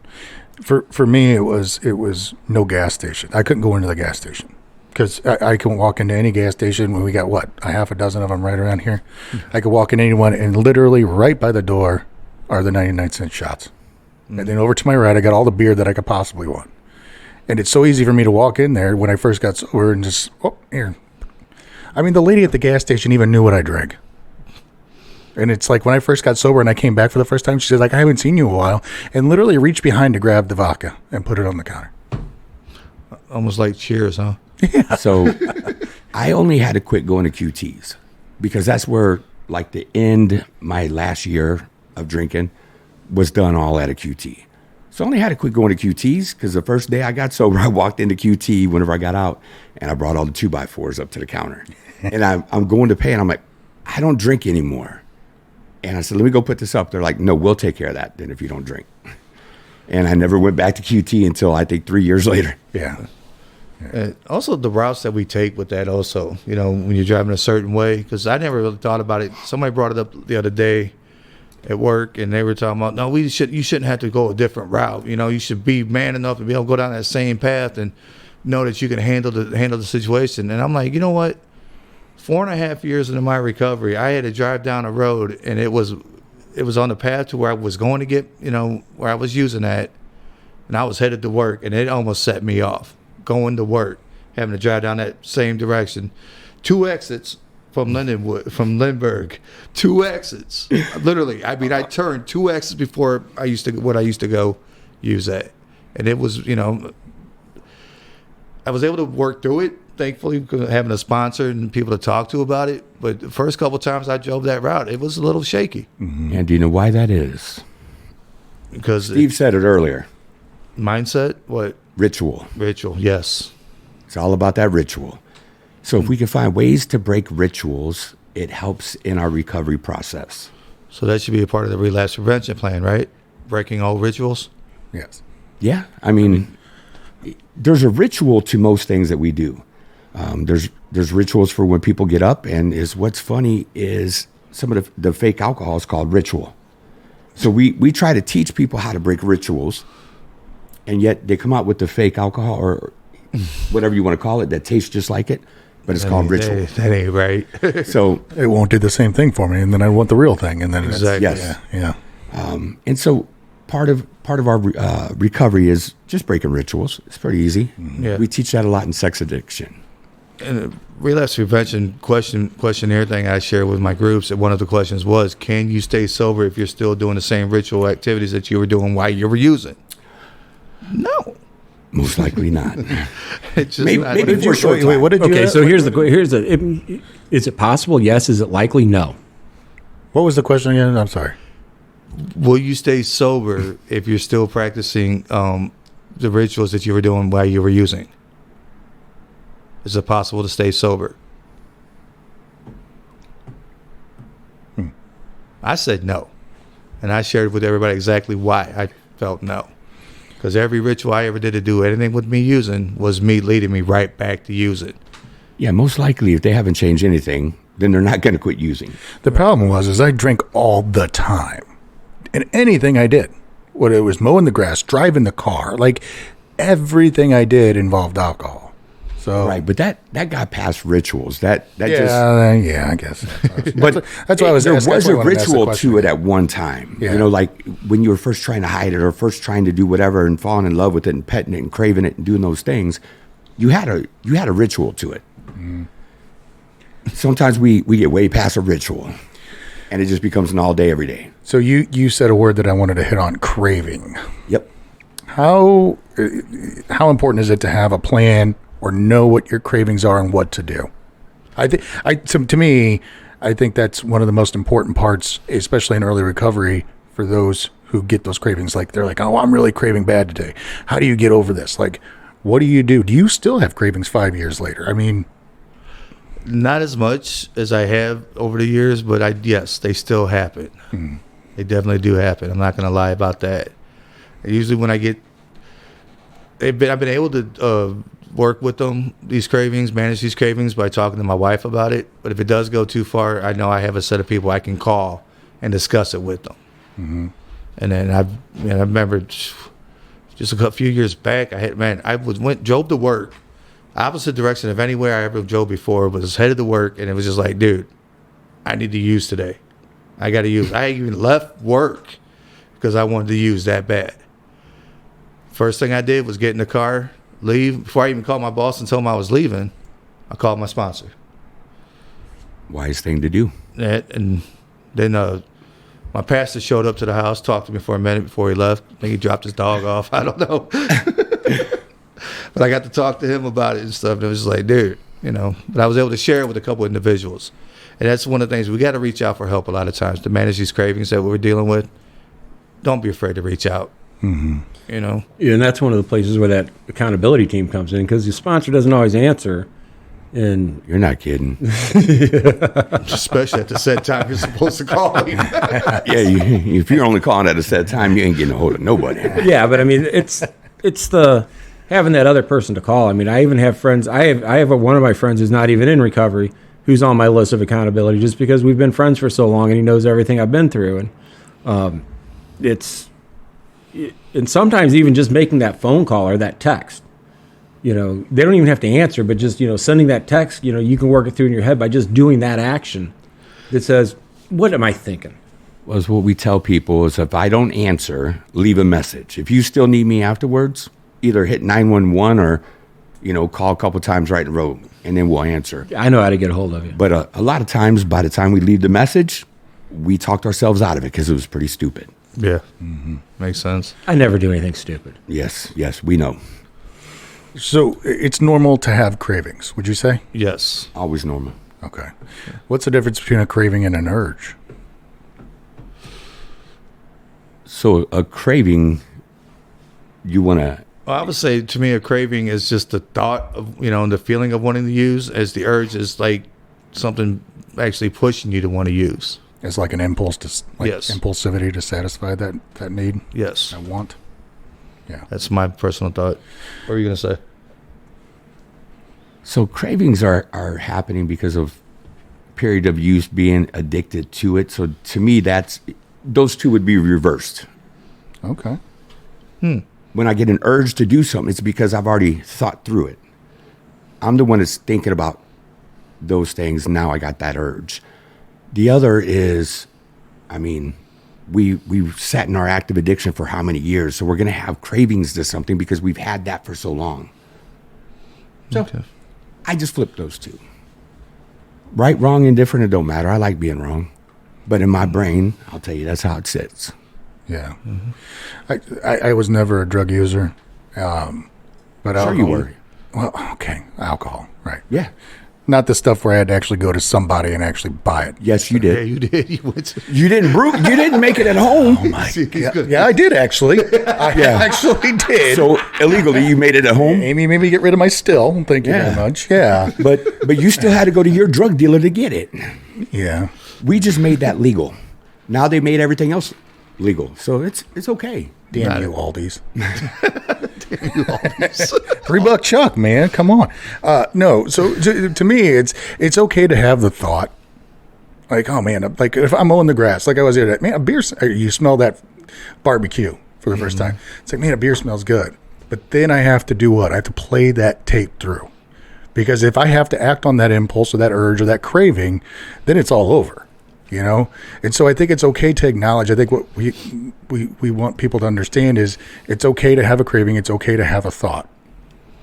For me, it was no gas station. I couldn't go into the gas station because I can walk into any gas station when we got a half a dozen of them right around here. I could walk in anyone and literally right by the door are the 99-cent shots. And then over to my right, I got all the beer that I could possibly want. And it's so easy for me to walk in there when I first got sober and just, here. I mean, the lady at the gas station even knew what I drank. And it's like when I first got sober and I came back for the first time, she said, I haven't seen you in a while, and literally reached behind to grab the vodka and put it on the counter. Almost like Cheers, huh? Yeah. So I only had to quit going to QTs because that's where, the end, my last year of drinking was done all at a QT. So I only had to quit going to QTs because the first day I got sober, I walked into QT whenever I got out, and I brought all the 2x4s up to the counter. And I'm going to pay, and I'm like, I don't drink anymore. And I said, let me go put this up. They're like, no, we'll take care of that then if you don't drink. And I never went back to QT until I think 3 years later. Yeah. Also, the routes that we take with that also, when you're driving a certain way, because I never really thought about it. Somebody brought it up the other day at work, and they were talking about, no, you shouldn't have to go a different route. You should be man enough to be able to go down that same path and know that you can handle the situation. And I'm like, you know what? 4.5 years into my recovery, I had to drive down a road, and it was on the path to where I was going to get, where I was using that, and I was headed to work, and it almost set me off going to work, having to drive down that same direction. 2 exits from Lindbergh, 2 exits. Literally, I mean, I turned 2 exits before I used to go use that, and it was, I was able to work through it, thankfully, because having a sponsor and people to talk to about it. But the first couple of times I drove that route, it was a little shaky. Mm-hmm. And do you know why that is? Because Steve said it earlier. Mindset? What? Ritual, yes. It's all about that ritual. So if we can find ways to break rituals, it helps in our recovery process. So that should be a part of the relapse prevention plan, right? Breaking all rituals? Yes. Yeah. I mean, there's a ritual to most things that we do. There's rituals for when people get up, and what's funny is some of the fake alcohol is called ritual. So we try to teach people how to break rituals, and yet they come out with the fake alcohol or whatever you want to call it that tastes just like it. but it's called ritual. That ain't right. So It won't do the same thing for me, and then I want the real thing, and then Exactly. Yes. yeah. and so part of our recovery is just breaking rituals. It's pretty easy. Yeah. We teach that a lot in sex addiction. And the relapse prevention questionnaire thing I shared with my groups, and one of the questions was, can you stay sober if you're still doing the same ritual activities that you were doing while you were using? No. Most likely not. It's just Maybe- not. maybe for a short time. What did you? Okay, so here's the is it possible? Yes. Is it likely? No. What was the question again? I'm sorry. Will you stay sober if you're still practicing the rituals that you were doing while you were using? Is it possible to stay sober? I said no. And I shared with everybody exactly why I felt no. Because every ritual I ever did to do anything with me using was me leading me right back to use it. Yeah, most likely if they haven't changed anything, then they're not going to quit using. The problem was I drank all the time, and anything I did, whether it was mowing the grass, driving the car, like everything I did involved alcohol. So Right, but that got past rituals. That just yeah, I guess. But that's why I was. there asking- was that's a why I wanted to ask the ritual question. to it at one time. Yeah. You know, like when you were first trying to hide it or first trying to do whatever and falling in love with it and petting it and craving it and doing those things, you had a ritual to it. Sometimes we get way past a ritual, and it just becomes an all day, every day. So you said a word that I wanted to hit on: craving. Yep. How important is it to have a plan or know what your cravings are and what to do? To me, I think that's one of the most important parts, especially in early recovery, for those who get those cravings. Like they're like, oh, I'm really craving bad today. How do you get over this? Like, what do you do? Do you still have cravings 5 years later? I mean, Not as much as I have over the years, but yes, they still happen. They definitely do happen. I'm not going to lie about that. Usually when I've been able to work with them, these cravings, manage these cravings by talking to my wife about it. But if it does go too far, I know I have a set of people I can call and discuss it with them. And then I remember just a few years back, I drove to work, opposite direction of anywhere I ever drove before, was headed to work, and it was just like, dude, I need to use today. I got to use. I even left work because I wanted to use that bad. First thing I did was get in the car, leave. Before I even called my boss and told him I was leaving, I called my sponsor. Wise thing to do. And then my pastor showed up to the house, talked to me for a minute before he left. I think he dropped his dog off. I don't know. But I got to talk to him about it and stuff. And it was just like, dude, But I was able to share it with a couple individuals. And that's one of the things. We got to reach out for help a lot of times to manage these cravings that we're dealing with. Don't be afraid to reach out. Yeah, and that's one of the places where that accountability team comes in, because the sponsor doesn't always answer. And You're not kidding. Especially at the set time you're supposed to call me. Yeah, if you're only calling at a set time, you ain't getting a hold of nobody. yeah, but I mean, it's the having that other person to call. I mean, I even have friends. I have one of my friends who's not even in recovery, who's on my list of accountability, just because we've been friends for so long and he knows everything I've been through. And and sometimes even just making that phone call or that text, they don't even have to answer, but just, sending that text, you can work it through in your head by just doing that action that says, what am I thinking? Well, what we tell people is if I don't answer, leave a message. If you still need me afterwards, either hit 911 or, call a couple times right in a row, and then we'll answer. I know how to get a hold of you. But a lot of times, by the time we leave the message, we talked ourselves out of it because it was pretty stupid. Yeah. Makes sense. I never do anything stupid. Yes, we know. so it's normal to have cravings, would you say? Yes. Always normal. Okay. What's the difference between a craving and an urge? So a craving, you want to... Well, I would say to me, a craving is just the thought of, the feeling of wanting to use, as the urge is like something actually pushing you to want to use. It's like an impulse Yes. impulsivity to satisfy that need, Yes. that want. That's my personal thought. What were you going to say? So cravings are happening because of period of use, being addicted to it. So to me, those two would be reversed. Okay. When I get an urge to do something, it's because I've already thought through it. I'm the one that's thinking about those things. Now I got that urge. The other is, I mean, we've sat in our active addiction for how many years? So we're going to have cravings to something because we've had that for so long. So Okay. I just flipped those two. Right, wrong, indifferent, it don't matter. I like being wrong. But in my brain, I'll tell you, that's how it sits. Yeah. I was never a drug user. But Sure alcohol, you were. Well, okay. Alcohol, right. Yeah. Not the stuff where I had to actually go to somebody and actually buy it. Yes, you Yeah, did. you did. You went to. You didn't make it at home. Oh, my See, he's God. good. Yeah, I did actually. I actually did. So illegally, you made it at home. Amy made me get rid of my still. Thank you Yeah. very much. Yeah. But you still had to go to your drug dealer to get it. Yeah. We just made that legal. Now they made everything else legal, so it's okay. Damn you, Aldi's. $3 Chuck, man. Come on. No. So to me, it's okay to have the thought. Like, oh man, like if I'm mowing the grass, like I was the other day, man, a beer. You smell that barbecue for the first time. It's like, man, a beer smells good. But then I have to do what? I have to play that tape through, because if I have to act on that impulse or that urge or that craving, then it's all over. You know, and so I think it's okay to acknowledge. I think what we want people to understand is it's okay to have a craving. It's okay to have a thought,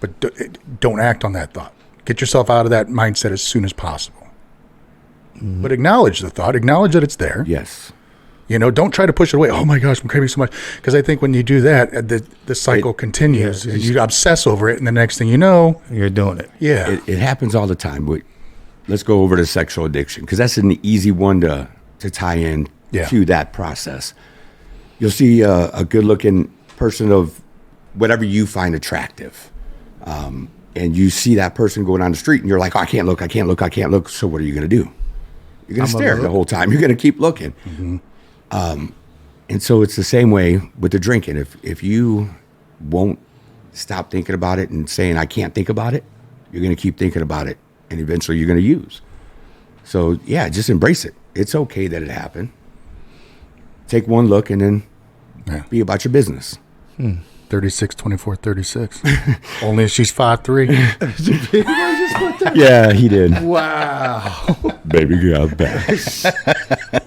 but don't act on that thought. Get yourself out of that mindset as soon as possible. But acknowledge the thought. Acknowledge that it's there. Yes. You know, don't try to push it away. Oh my gosh, I'm craving so much. Because I think when you do that, the cycle continues. And you obsess over it, and the next thing you know, You're doing it. yeah, It happens all the time. But let's go over to sexual addiction, because that's an easy one to tie in Yeah. to that process. You'll see a good-looking person of whatever you find attractive, and you see that person going on the street, and you're like, oh, I can't look, I can't look, I can't look. So what are you going to do? You're going to stare the whole time. You're going to keep looking. And so it's the same way with the drinking. If you won't stop thinking about it and saying, I can't think about it, you're going to keep thinking about it, and eventually you're going to use. So, yeah, just embrace it. It's okay that it happened. Take one look and then be about your business. 36, 24, 36. Only if she's 5'3". Yeah, he did. Wow. Baby girl back.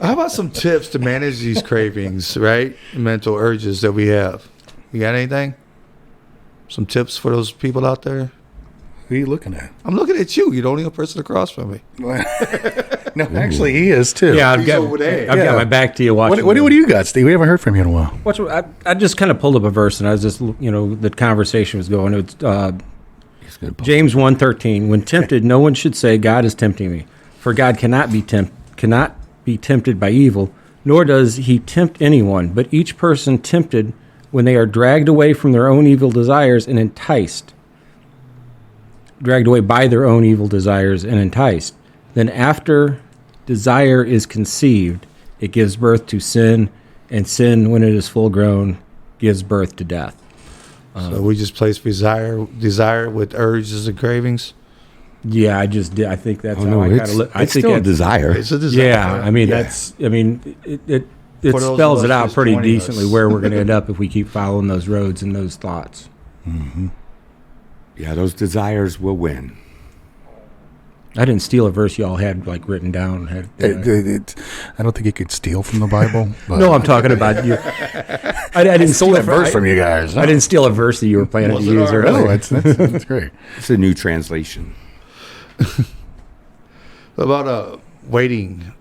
How about some tips to manage these cravings, right? Mental urges that we have. You got anything? Some tips for those people out there? Who are you looking at? I'm looking at you. You're the only person across from me. No, actually, he is too. Yeah, I've He's got over there. I've got my back to you watching. What do you got, Steve? We haven't heard from you in a while. I just kind of pulled up a verse, and I was just, the conversation was going. It's James 1:13. When tempted, no one should say, God is tempting me. For God cannot be tempted by evil, nor does he tempt anyone. But each person tempted when they are dragged away from their own evil desires and enticed. Dragged away by their own evil desires and enticed. Then after desire is conceived, it gives birth to sin, and sin, when it is full grown, gives birth to death. So we just place desire with urges and cravings. Yeah, I just did. I think that's Oh, how no, I it's, kind of look. I it's think still a that's- desire. It's a desire. Yeah, I mean Yeah. it For those spells of it us out just pretty joining decently us. where we're going to end up if we keep following those roads and those thoughts. Yeah, those desires will win. I didn't steal a verse y'all had like written down. I don't think you could steal from the Bible. But No, I'm talking about you. I didn't stole steal that verse from you guys. I didn't steal a verse that you were planning to Was it use already? earlier. No, that's great. It's a new translation. What about waiting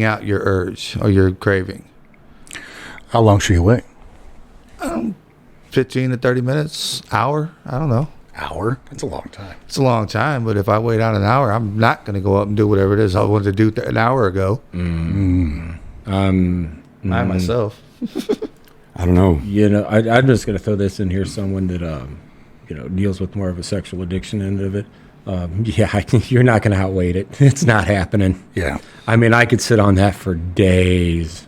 out your urge or your craving? How long should you wait? 15 to 30 minutes, hour? I don't know. Hour? That's a long time. It's a long time, but if I wait out an hour, I'm not going to go up and do whatever it is I wanted to do an hour ago. I myself. I don't know. I'm just going to throw this in here. Someone that deals with more of a sexual addiction end of it. You're not going to outwait it. It's not happening. Yeah. I mean, I could sit on that for days.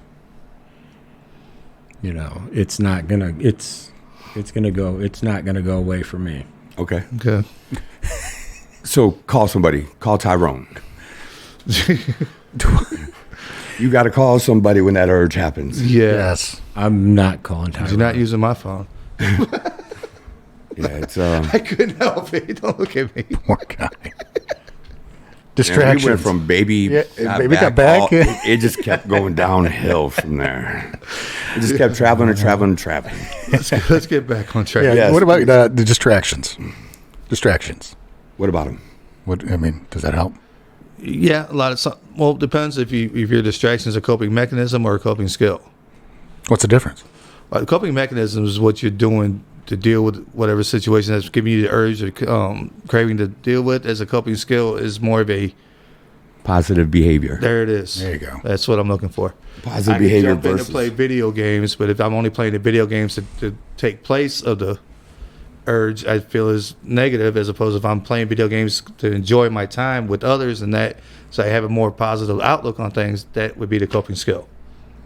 It's not gonna. It's gonna go. It's not gonna go away from me. Okay. Okay. So call somebody. Call Tyrone. You got to call somebody when that urge happens. Yes. I'm not calling Tyrone. You're not using my phone. Yeah, it's I couldn't help it. Don't look at me. Poor guy. Distractions. We went from baby, baby got back. It just kept going downhill from there. It just kept traveling and traveling and traveling. Let's get back on track. Yeah. Yes. What about the distractions? Distractions. What about them? Does that help? Yeah, a lot of well, it depends if your distraction is a coping mechanism or a coping skill. What's the difference? The coping mechanism is what you're doing to deal with whatever situation that's giving you the urge or craving to deal with. As a coping skill is more of a Positive behavior. there it is. There you go. That's what I'm looking for. Positive I behavior can jump in to versus play video games, but if I'm only playing the video games to take place of the urge, I feel is negative, as opposed to if I'm playing video games to enjoy my time with others and that, so I have a more positive outlook on things. That would be the coping skill.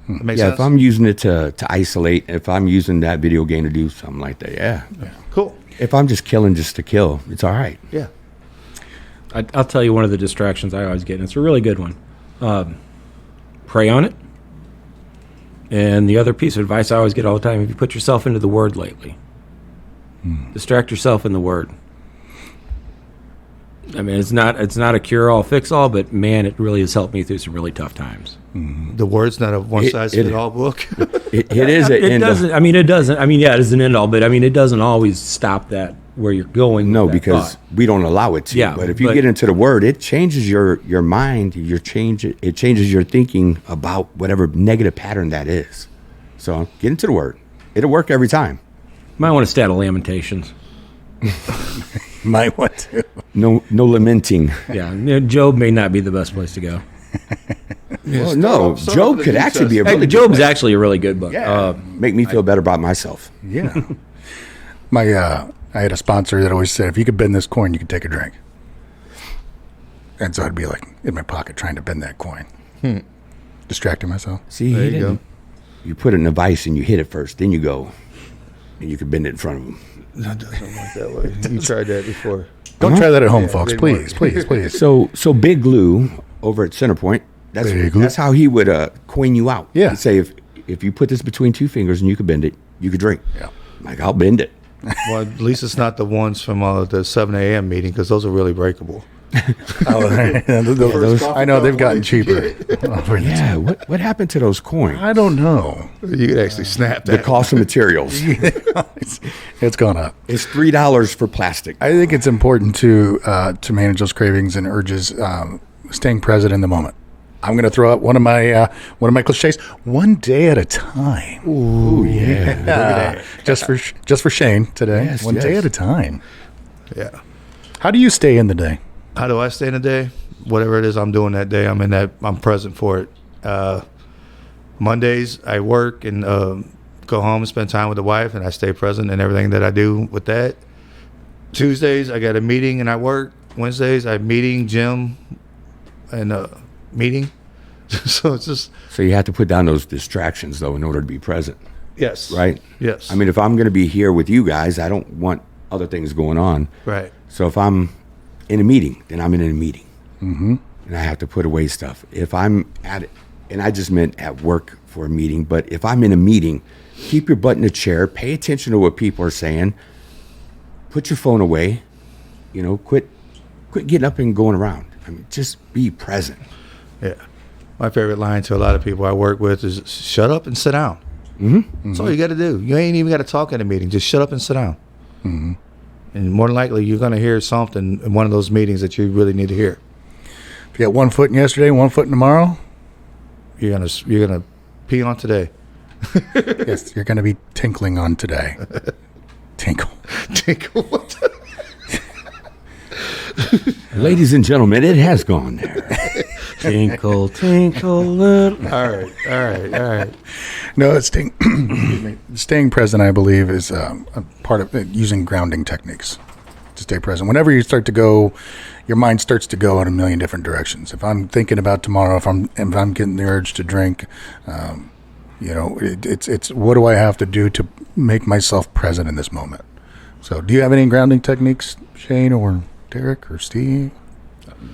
That makes sense? If I'm using it to isolate, if I'm using that video game to do something like that, yeah. Cool. If I'm just killing just to kill, it's all right. Yeah. I'll tell you one of the distractions I always get, and it's a really good one. Pray on it. And the other piece of advice I always get all the time: if you put yourself into the Word lately, distract yourself in the Word. I mean, it's not a cure-all, fix-all, but man, it really has helped me through some really tough times. The word's not a one-size-fits-all book. It is. It doesn't. I mean, it doesn't. I mean, yeah, it is an end-all, but I mean, it doesn't always stop that where you're going. No, with that because thought. we don't allow it to. Yeah, but if you but- get into the Word, it changes your mind. It changes your thinking about whatever negative pattern that is. So get into the Word. It'll work every time. Might want to stay out of Lamentations. Might want to. No lamenting. Yeah, Job may not be the best place to go. Well, no, Job could actually be a really good Job's book. actually a really good book. Yeah, make me feel better about myself. Yeah. I had a sponsor that always said, if you could bend this coin, you could take a drink. And so I'd be like in my pocket trying to bend that coin, distracting myself. See, There you go. You put it in a vice and you hit it first, then you go, and you can bend it in front of them. That doesn't work that way. You tried that before. Don't try that at home, Yeah, folks. didn't Please, work. please. So Big Lou over at Centerpoint, Big Lou. that's how he would coin you out. Yeah. He'd say if you put this between two fingers and you could bend it, you could drink. Yeah. I'm like, I'll bend it. Well, at least it's not the ones from the 7 a.m. meeting, because those are really breakable. I know they've gotten cheaper. Yeah. What happened to those coins? I don't know. You could actually snap The that. cost of materials. It's gone up. It's $3 for plastic. I think it's important to manage those cravings and urges, staying present in the moment. I'm going to throw out one of my cliches: one day at a time. Ooh, yeah. Look at that. Just for Shane today. Yes, one day yes. at a time. Yeah. How do you stay in the day? How do I stay in the day? Whatever it is I'm doing that day, I'm present for it. Mondays I work and go home and spend time with the wife, and I stay present in everything that I do with that. Tuesdays I got a meeting and I work. Wednesdays I meeting, gym, and meeting. So it's just So you have to put down those distractions, though, in order to be present, yes, right? Yes. I mean, if I'm going to be here with you guys, I don't want other things going on. right. So if I'm in a meeting, then I'm in a meeting. Mm-hmm. And I have to put away stuff. If I'm at it, and I just meant at work for a meeting, but if I'm in a meeting, keep your butt in a chair, pay attention to what people are saying, put your phone away, quit getting up and going around. I mean, just be present. Yeah. My favorite line to a lot of people I work with is shut up and sit down. Mm-hmm. That's all you got to do. You ain't even got to talk at a meeting. Just shut up and sit down. Mm-hmm. And more than likely, you're going to hear something in one of those meetings that you really need to hear. If you got 1 foot in yesterday, 1 foot in tomorrow, You're gonna pee on today. yes, you're going to be tinkling on today. Tinkle. Tinkle. Ladies and gentlemen, it has gone there. Tinkle, tinkle, little. All right. No, it's staying, excuse me. Staying present, I believe, is a part of it, using grounding techniques to stay present. Whenever you start to go, your mind starts to go in a million different directions. If I'm thinking about tomorrow, if I'm getting the urge to drink, it's what do I have to do to make myself present in this moment? So, do you have any grounding techniques, Shane or Derek or Steve?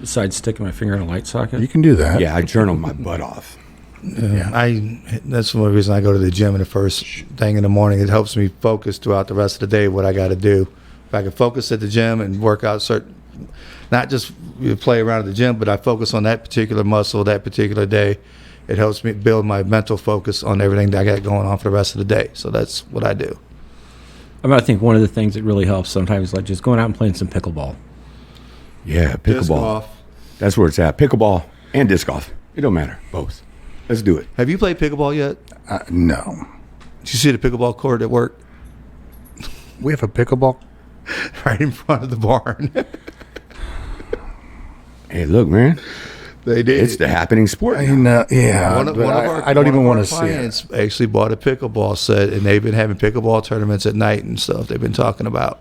Besides sticking my finger in a light socket. You can do that. Yeah, I journal my butt off. That's one reason I go to the gym in the first thing in the morning. It helps me focus throughout the rest of the day what I got to do. If I can focus at the gym and work out certain not just play around at the gym, but I focus on that particular muscle that particular day. It helps me build my mental focus on everything that I got going on for the rest of the day. So that's what I do. I think one of the things that really helps sometimes is like just going out and playing some pickleball. Yeah, Disc pickleball. golf. That's where it's at. Pickleball and disc golf. It don't matter. Both. Let's do it. Have you played pickleball yet? No. Did you see the pickleball court at work? We have a pickleball. Right in front of the barn. Hey, look, man. They did. It's the happening sport. Yeah. One of our, I don't one even of want our to see it. clients actually bought a pickleball set, and they've been having pickleball tournaments at night and stuff. They've been talking about.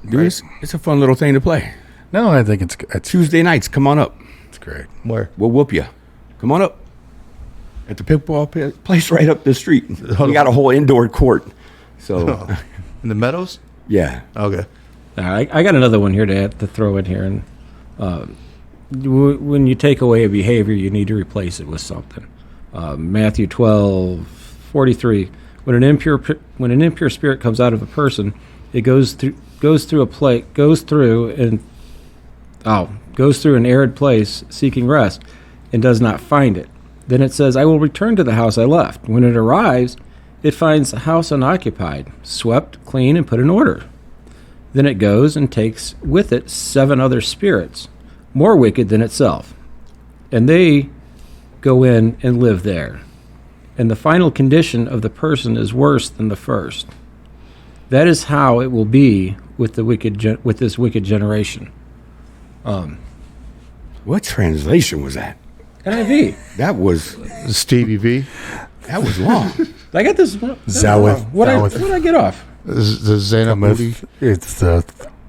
Dude, it's a fun little thing to play. No, I think it's Tuesday nights, come on up. it's great. Where? We'll whoop you. Come on up. At the pickleball place right up the street. We got a whole indoor court. So, In the Meadows? yeah. Okay. I got another one here to throw in here. And when you take away a behavior, you need to replace it with something. Matthew 12:43. When an impure spirit comes out of a person, it goes through an arid place seeking rest, and does not find it. Then it says, I will return to the house I left. When it arrives, it finds the house unoccupied, swept, clean, and put in order. Then it goes and takes with it 7 other spirits, more wicked than itself, and they go in and live there. And the final condition of the person is worse than the first. That is how it will be with this wicked generation. What translation was that? NIV. That was Stevie V. long. I got this. Zawith. What did I get off? The Zena Moody. It's I'm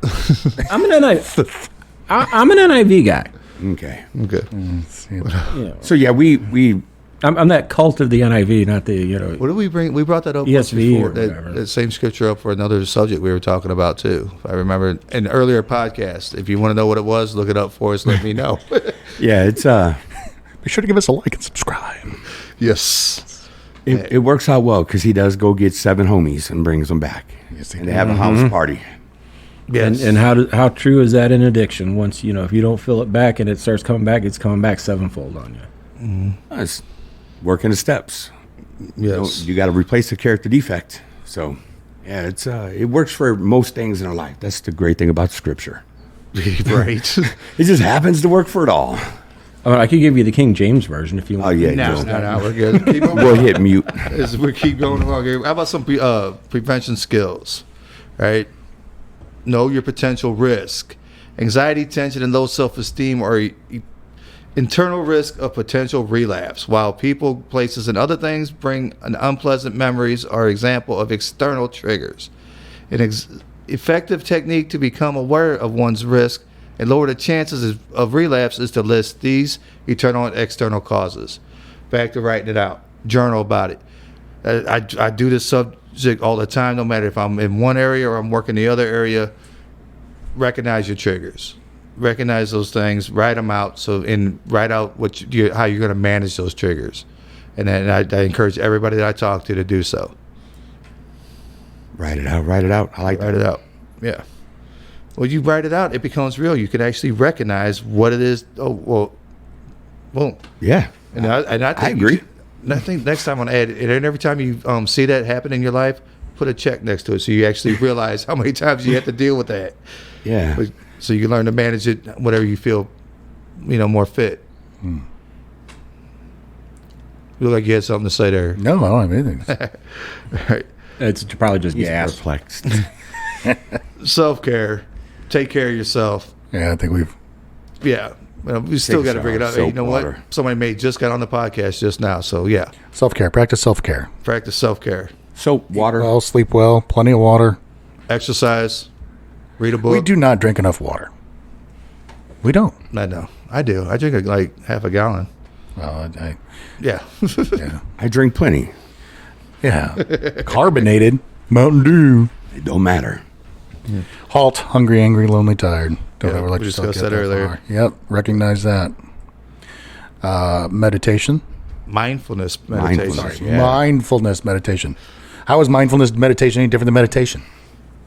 an NIV. I'm an NIV guy. Okay. Okay. So yeah, we I'm that cult of the NIV, not the What did we bring? We brought that up once ESV before. or whatever. That same scripture up for another subject we were talking about too. If I remember in an earlier podcast. If you want to know what it was, look it up for us. Let me know. yeah, it's Be sure to give us a like and subscribe. Yes. it works out well because he does go get 7 homies and brings them back, Yes, he and they have a house party. Yes. And how true is that in addiction? Once if you don't fill it back and it starts coming back, it's coming back 7-fold on you. It's working the steps. Yes. You got to replace the character defect. So yeah, it's it works for most things in our life. That's the great thing about Scripture. Right. It just happens to work for it all. I could give you the King James version if you want. Oh yeah, No, Joe. we're good. Keep on We'll hit mute. As we keep going along here. How about some prevention skills? Right? Know your potential risk. Anxiety, tension, and low self-esteem are internal risk of potential relapse, while people, places, and other things bring an unpleasant memories are example of external triggers. An effective technique to become aware of one's risk and lower the chances of relapse is to list these internal and external causes. Back to writing it out. Journal about it. I do this subject all the time, no matter if I'm in one area or I'm working the other area. Recognize your triggers. Recognize those things. Write them out. Write out how you're going to manage those triggers. And then I encourage everybody that I talk to do so. Write it out. Write it out. I like Write that. it out. Yeah. When you write it out, it becomes real. You can actually recognize what it is. Oh, well, boom. Yeah, And I think I agree. I think next time on add it, and every time you see that happen in your life, put a check next to it so you actually realize how many times you have to deal with that. Yeah. So you can learn to manage it whatever you feel, more fit. You look like you had something to say there. No, I don't have anything. Right. It's probably just He's gas. perplexed. Self-care. Take care of yourself. Yeah, I think we've. Yeah. We still got to bring it up. Hey, you know water. what? Somebody just got on the podcast just now. So, yeah. Self-care. Practice self-care. Practice self-care. Soap, water. Well, sleep well, plenty of water. Exercise. Read a book. We do not drink enough water. We don't. I know. I do. I drink like half a gallon. Well, Yeah. yeah. I drink plenty. Yeah. Carbonated. Mountain Dew. It don't matter. Halt. Hungry, angry, lonely, tired. Don't Yeah, ever let we yourself discussed get that earlier. far. Yep. Recognize that. Meditation. Mindfulness meditation. Mindfulness. Yeah. Mindfulness meditation. How is mindfulness meditation any different than meditation?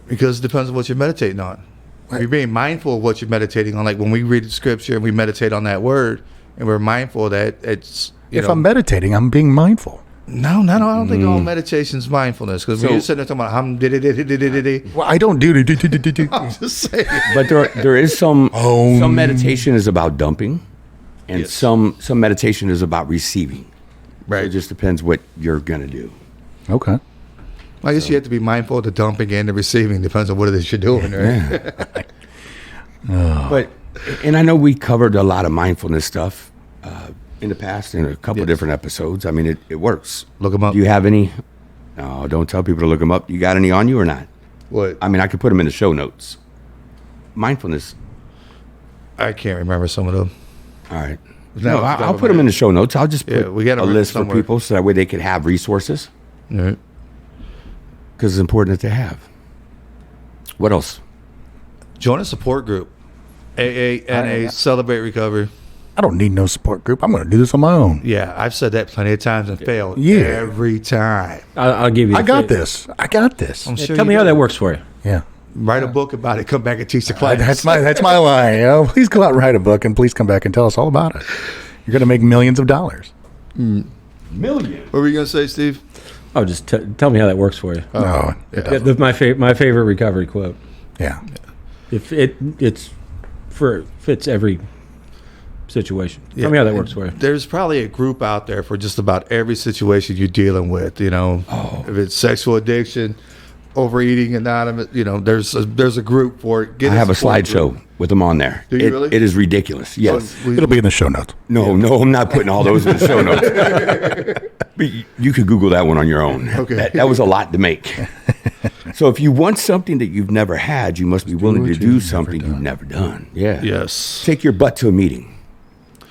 Because it depends on what you're meditating on. You're being mindful of what you're meditating on. Like when we read the scripture and we meditate on that word, and we're mindful of that, it's if I'm meditating, I'm being mindful. No, I don't think all meditation's mindfulness. Because when you're sitting there talking about Well, I don't do. I'm just saying. But there is some meditation is about dumping, and some meditation is about receiving. Right. So it just depends what you're gonna do. Okay. I guess you have to be mindful of the dumping and the receiving. Depends on what it is you're doing, right? Yeah. But and I know we covered a lot of mindfulness stuff in the past in a couple of different episodes. I mean, it works. Look them up. Do you have any? No, don't tell people to look them up. You got any on you or not? What? I mean, I could put them in the show notes. Mindfulness. I can't remember some of them. All right. No, I'll put them in the show notes. I'll just put we got a list for people so that way they could have resources. All right. Because it's important that they have. What else? Join a support group. AA, Celebrate Recovery. I don't need no support group. I'm going to do this on my own. Yeah, I've said that plenty of times and failed every time. I'll give you. I got this. I'm sure Tell me how that works for you. Yeah. Write a book about it. Come back and teach the class. That's my line. You know, please go out and write a book, and please come back and tell us all about it. You're going to make millions of dollars. Million. What were you going to say, Steve? Oh, just tell me how that works for you. No, it doesn't. My favorite recovery quote. Yeah. If it fits every situation. Tell me how that works for you. There's probably a group out there for just about every situation you're dealing with. You know, if it's sexual addiction, overeating, anonymous. You know, there's a group for it. I have a slideshow with them on there. Do you really? It is ridiculous. Yes. It'll be in the show notes. No, I'm not putting all those in the show notes. But you could Google that one on your own. Okay. That was a lot to make. So if you want something that you've never had, you must be willing to do something you've never done. Yeah. Yes. Take your butt to a meeting.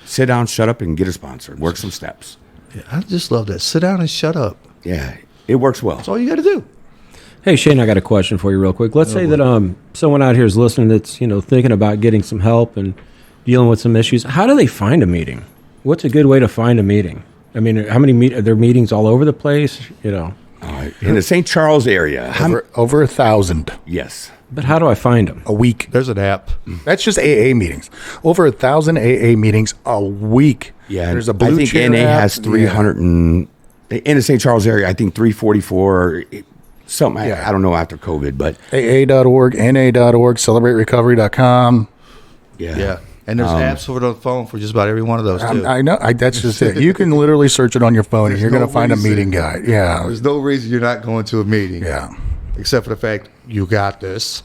Sit down, shut up, and get a sponsor. Work some steps. Yeah, I just love that. Sit down and shut up. Yeah. It works well. That's all you got to do. Hey Shane, I got a question for you real quick. Let's say that someone out here is listening that's thinking about getting some help and dealing with some issues. How do they find a meeting? What's a good way to find a meeting? I mean, how many are there meetings all over the place? In the St. Charles area. Over 1,000 Yes. But how do I find them? a week. There's an app. That's just AA meetings. Over 1,000 AA meetings a week. Yeah. There's a I blue think chair NA app. has 300 in the St. Charles area, I think 344 something. Yeah. I don't know after COVID, but AA.org, NA.org, celebraterecovery.com. Yeah. And there's apps for the phone for just about every one of those, too. I know. That's just it. You can literally search it on your phone, and you're going to find a meeting guide. Yeah. There's no reason you're not going to a meeting. Yeah. Except for the fact you got this.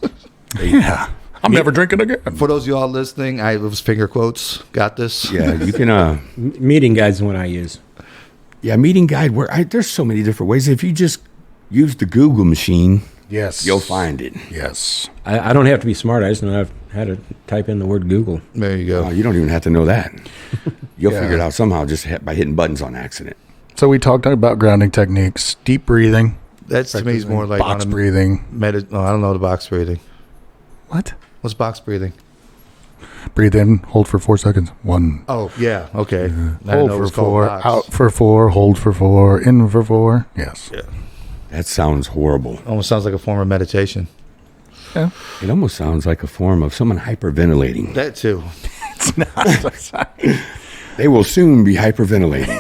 Yeah. I'm never drinking again. For those of y'all listening, it was finger quotes. Got this. yeah, you can. Meeting guides is what I use. Yeah, meeting guide. There's so many different ways. If you just use the Google machine, Yes. you'll find it. Yes. I don't have to be smart. I just know how to type in the word Google. There you go. You don't even have to know that. You'll Yeah. figure it out somehow just by hitting buttons on accident. So we talked about grounding techniques, deep breathing, That's to me is more like box breathing. I don't know the box breathing. What? What's box breathing? Breathe in, hold for 4 seconds. 1. Oh, yeah. Okay. I didn't Hold know it for was called 4, box. out for 4, hold for 4, in for 4. Yes. Yeah. That sounds horrible. Almost sounds like a form of meditation. Yeah. It almost sounds like a form of someone hyperventilating. That too. It's not. They will soon be hyperventilating.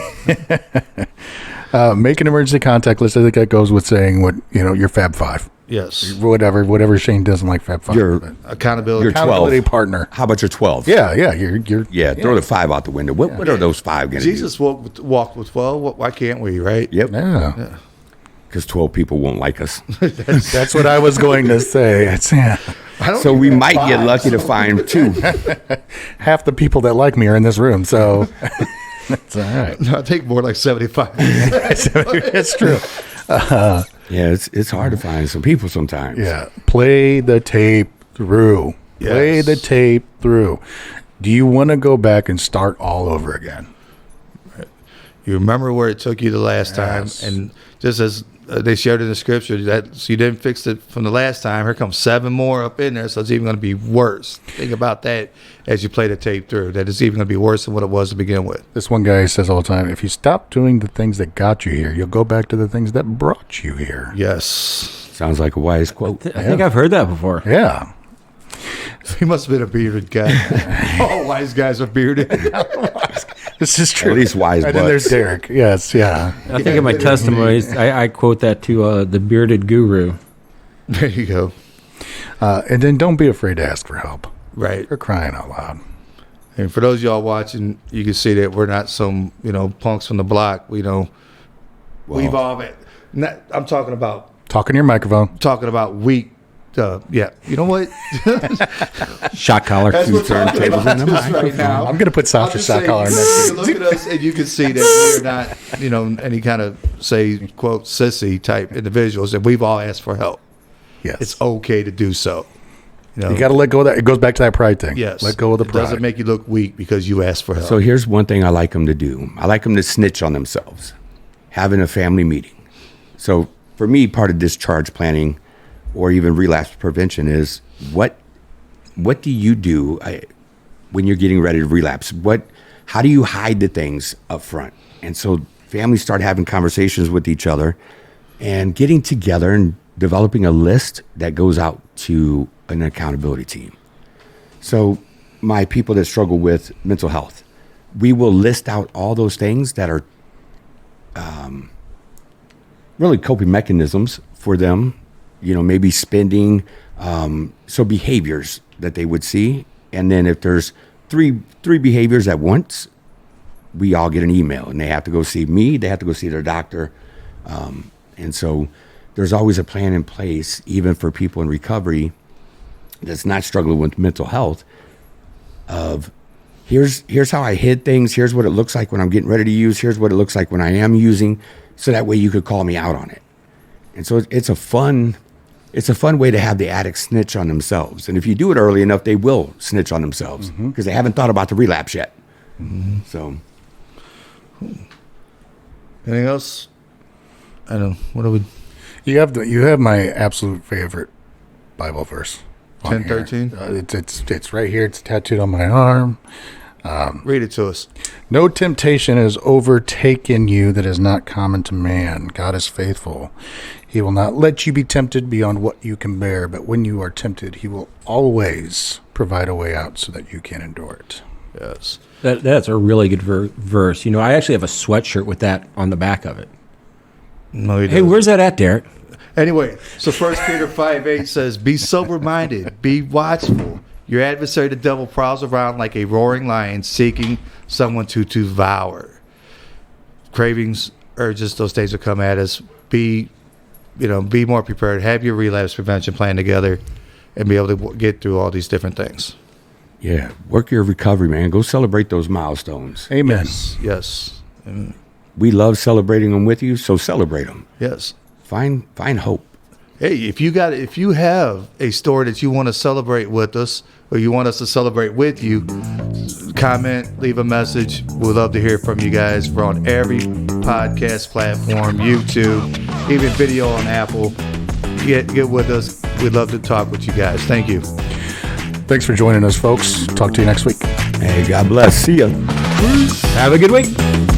Make an emergency contact list. I think that goes with saying your Fab 5. Yes. Whatever Shane doesn't like Fab 5. Your Accountability. Your accountability 12. partner. How about your 12? Yeah. You're Yeah, throw the 5 out the window. What are those 5 going to do? Jesus walked with 12. Why can't we, right? Yep. Yeah. Because 12 people won't like us. That's what I was going to say. So we might get lucky to find 2. Half the people that like me are in this room, so that's all right. No, I think more like 75. It's true. Yeah, it's hard to find some people sometimes. Yeah. Play the tape through. Yes. Play the tape through. Do you want to go back and start all over again? You remember where it took you the last Yes. time, and just as they shared in the scripture, so you didn't fix it from the last time. Here comes 7 more up in there, so it's even going to be worse. Think about that as you play the tape through. That it's even going to be worse than what it was to begin with. This one guy says all the time, if you stop doing the things that got you here, you'll go back to the things that brought you here. Yes. Sounds like a wise quote. I think I've heard that before. Yeah. He must have been a bearded guy. All wise guys are bearded. This is true. At least wise And then butts. there's Derek. Yes, yeah. I think in my testimonies, I quote that to the bearded guru. There you go. And then don't be afraid to ask for help. Right. We're crying out loud. And for those of y'all watching, you can see that we're not some, punks from the block. We we've all been. I'm talking about Talk in your microphone. weak. Yeah. You know what? Shot collar. As we're talking turntables about in the this right microphone. now, I'm going to put Sasha just saying, Shot Collar next to you look at us and you can see that we're not, any kind of, say, quote, sissy type individuals, and we've all asked for help. Yes. It's okay to do so. You got to let go of that. It goes back to that pride thing. Yes. Let go of the It pride. doesn't make you look weak because you asked for help. So here's one thing I like them to do. I like them to snitch on themselves, having a family meeting. So for me, part of discharge planning or even relapse prevention is what do you do when you're getting ready to relapse? How do you hide the things up front? And so families start having conversations with each other and getting together and developing a list that goes out to an accountability team. So my people that struggle with mental health, we will list out all those things that are really coping mechanisms for them, maybe spending, so behaviors that they would see. And then if there's three behaviors at once, we all get an email and they have to go see me, they have to go see their doctor. And so there's always a plan in place, even for people in recovery that's not struggling with mental health, of here's how I hid things, here's what it looks like when I'm getting ready to use, here's what it looks like when I am using, so that way you could call me out on it. And so it's a fun way to have the addict snitch on themselves. And if you do it early enough, they will snitch on themselves because they haven't thought about the relapse yet. Mm-hmm. So anything else? I don't know. What are we? You have my absolute favorite Bible verse. 10:13. It's right here. It's tattooed on my arm. Read it to us. No temptation has overtaken you that is not common to man. God is faithful. He will not let you be tempted beyond what you can bear, but when you are tempted, he will always provide a way out so that you can endure it. Yes. That's a really good verse. I actually have a sweatshirt with that on the back of it. No, he Hey, doesn't. where's that at, Derek? Anyway, so 1 Peter 5:8 says, "Be sober-minded, be watchful. Your adversary, the devil, prowls around like a roaring lion, seeking someone to devour." Cravings, urges, those things will come at us. Be more prepared. Have your relapse prevention plan together, and be able to get through all these different things. yeah, work your recovery, man. Go celebrate those milestones. Amen. Yes. We love celebrating them with you, so celebrate them. Yes. Find hope. Hey, if you have a story that you want to celebrate with us, or you want us to celebrate with you, comment, leave a message. We'd love to hear from you guys. We're on every podcast platform, YouTube, even video on Apple. Get with us. We'd love to talk with you guys. Thank you. Thanks for joining us, folks. Talk to you next week. Hey, God bless. See ya. Have a good week.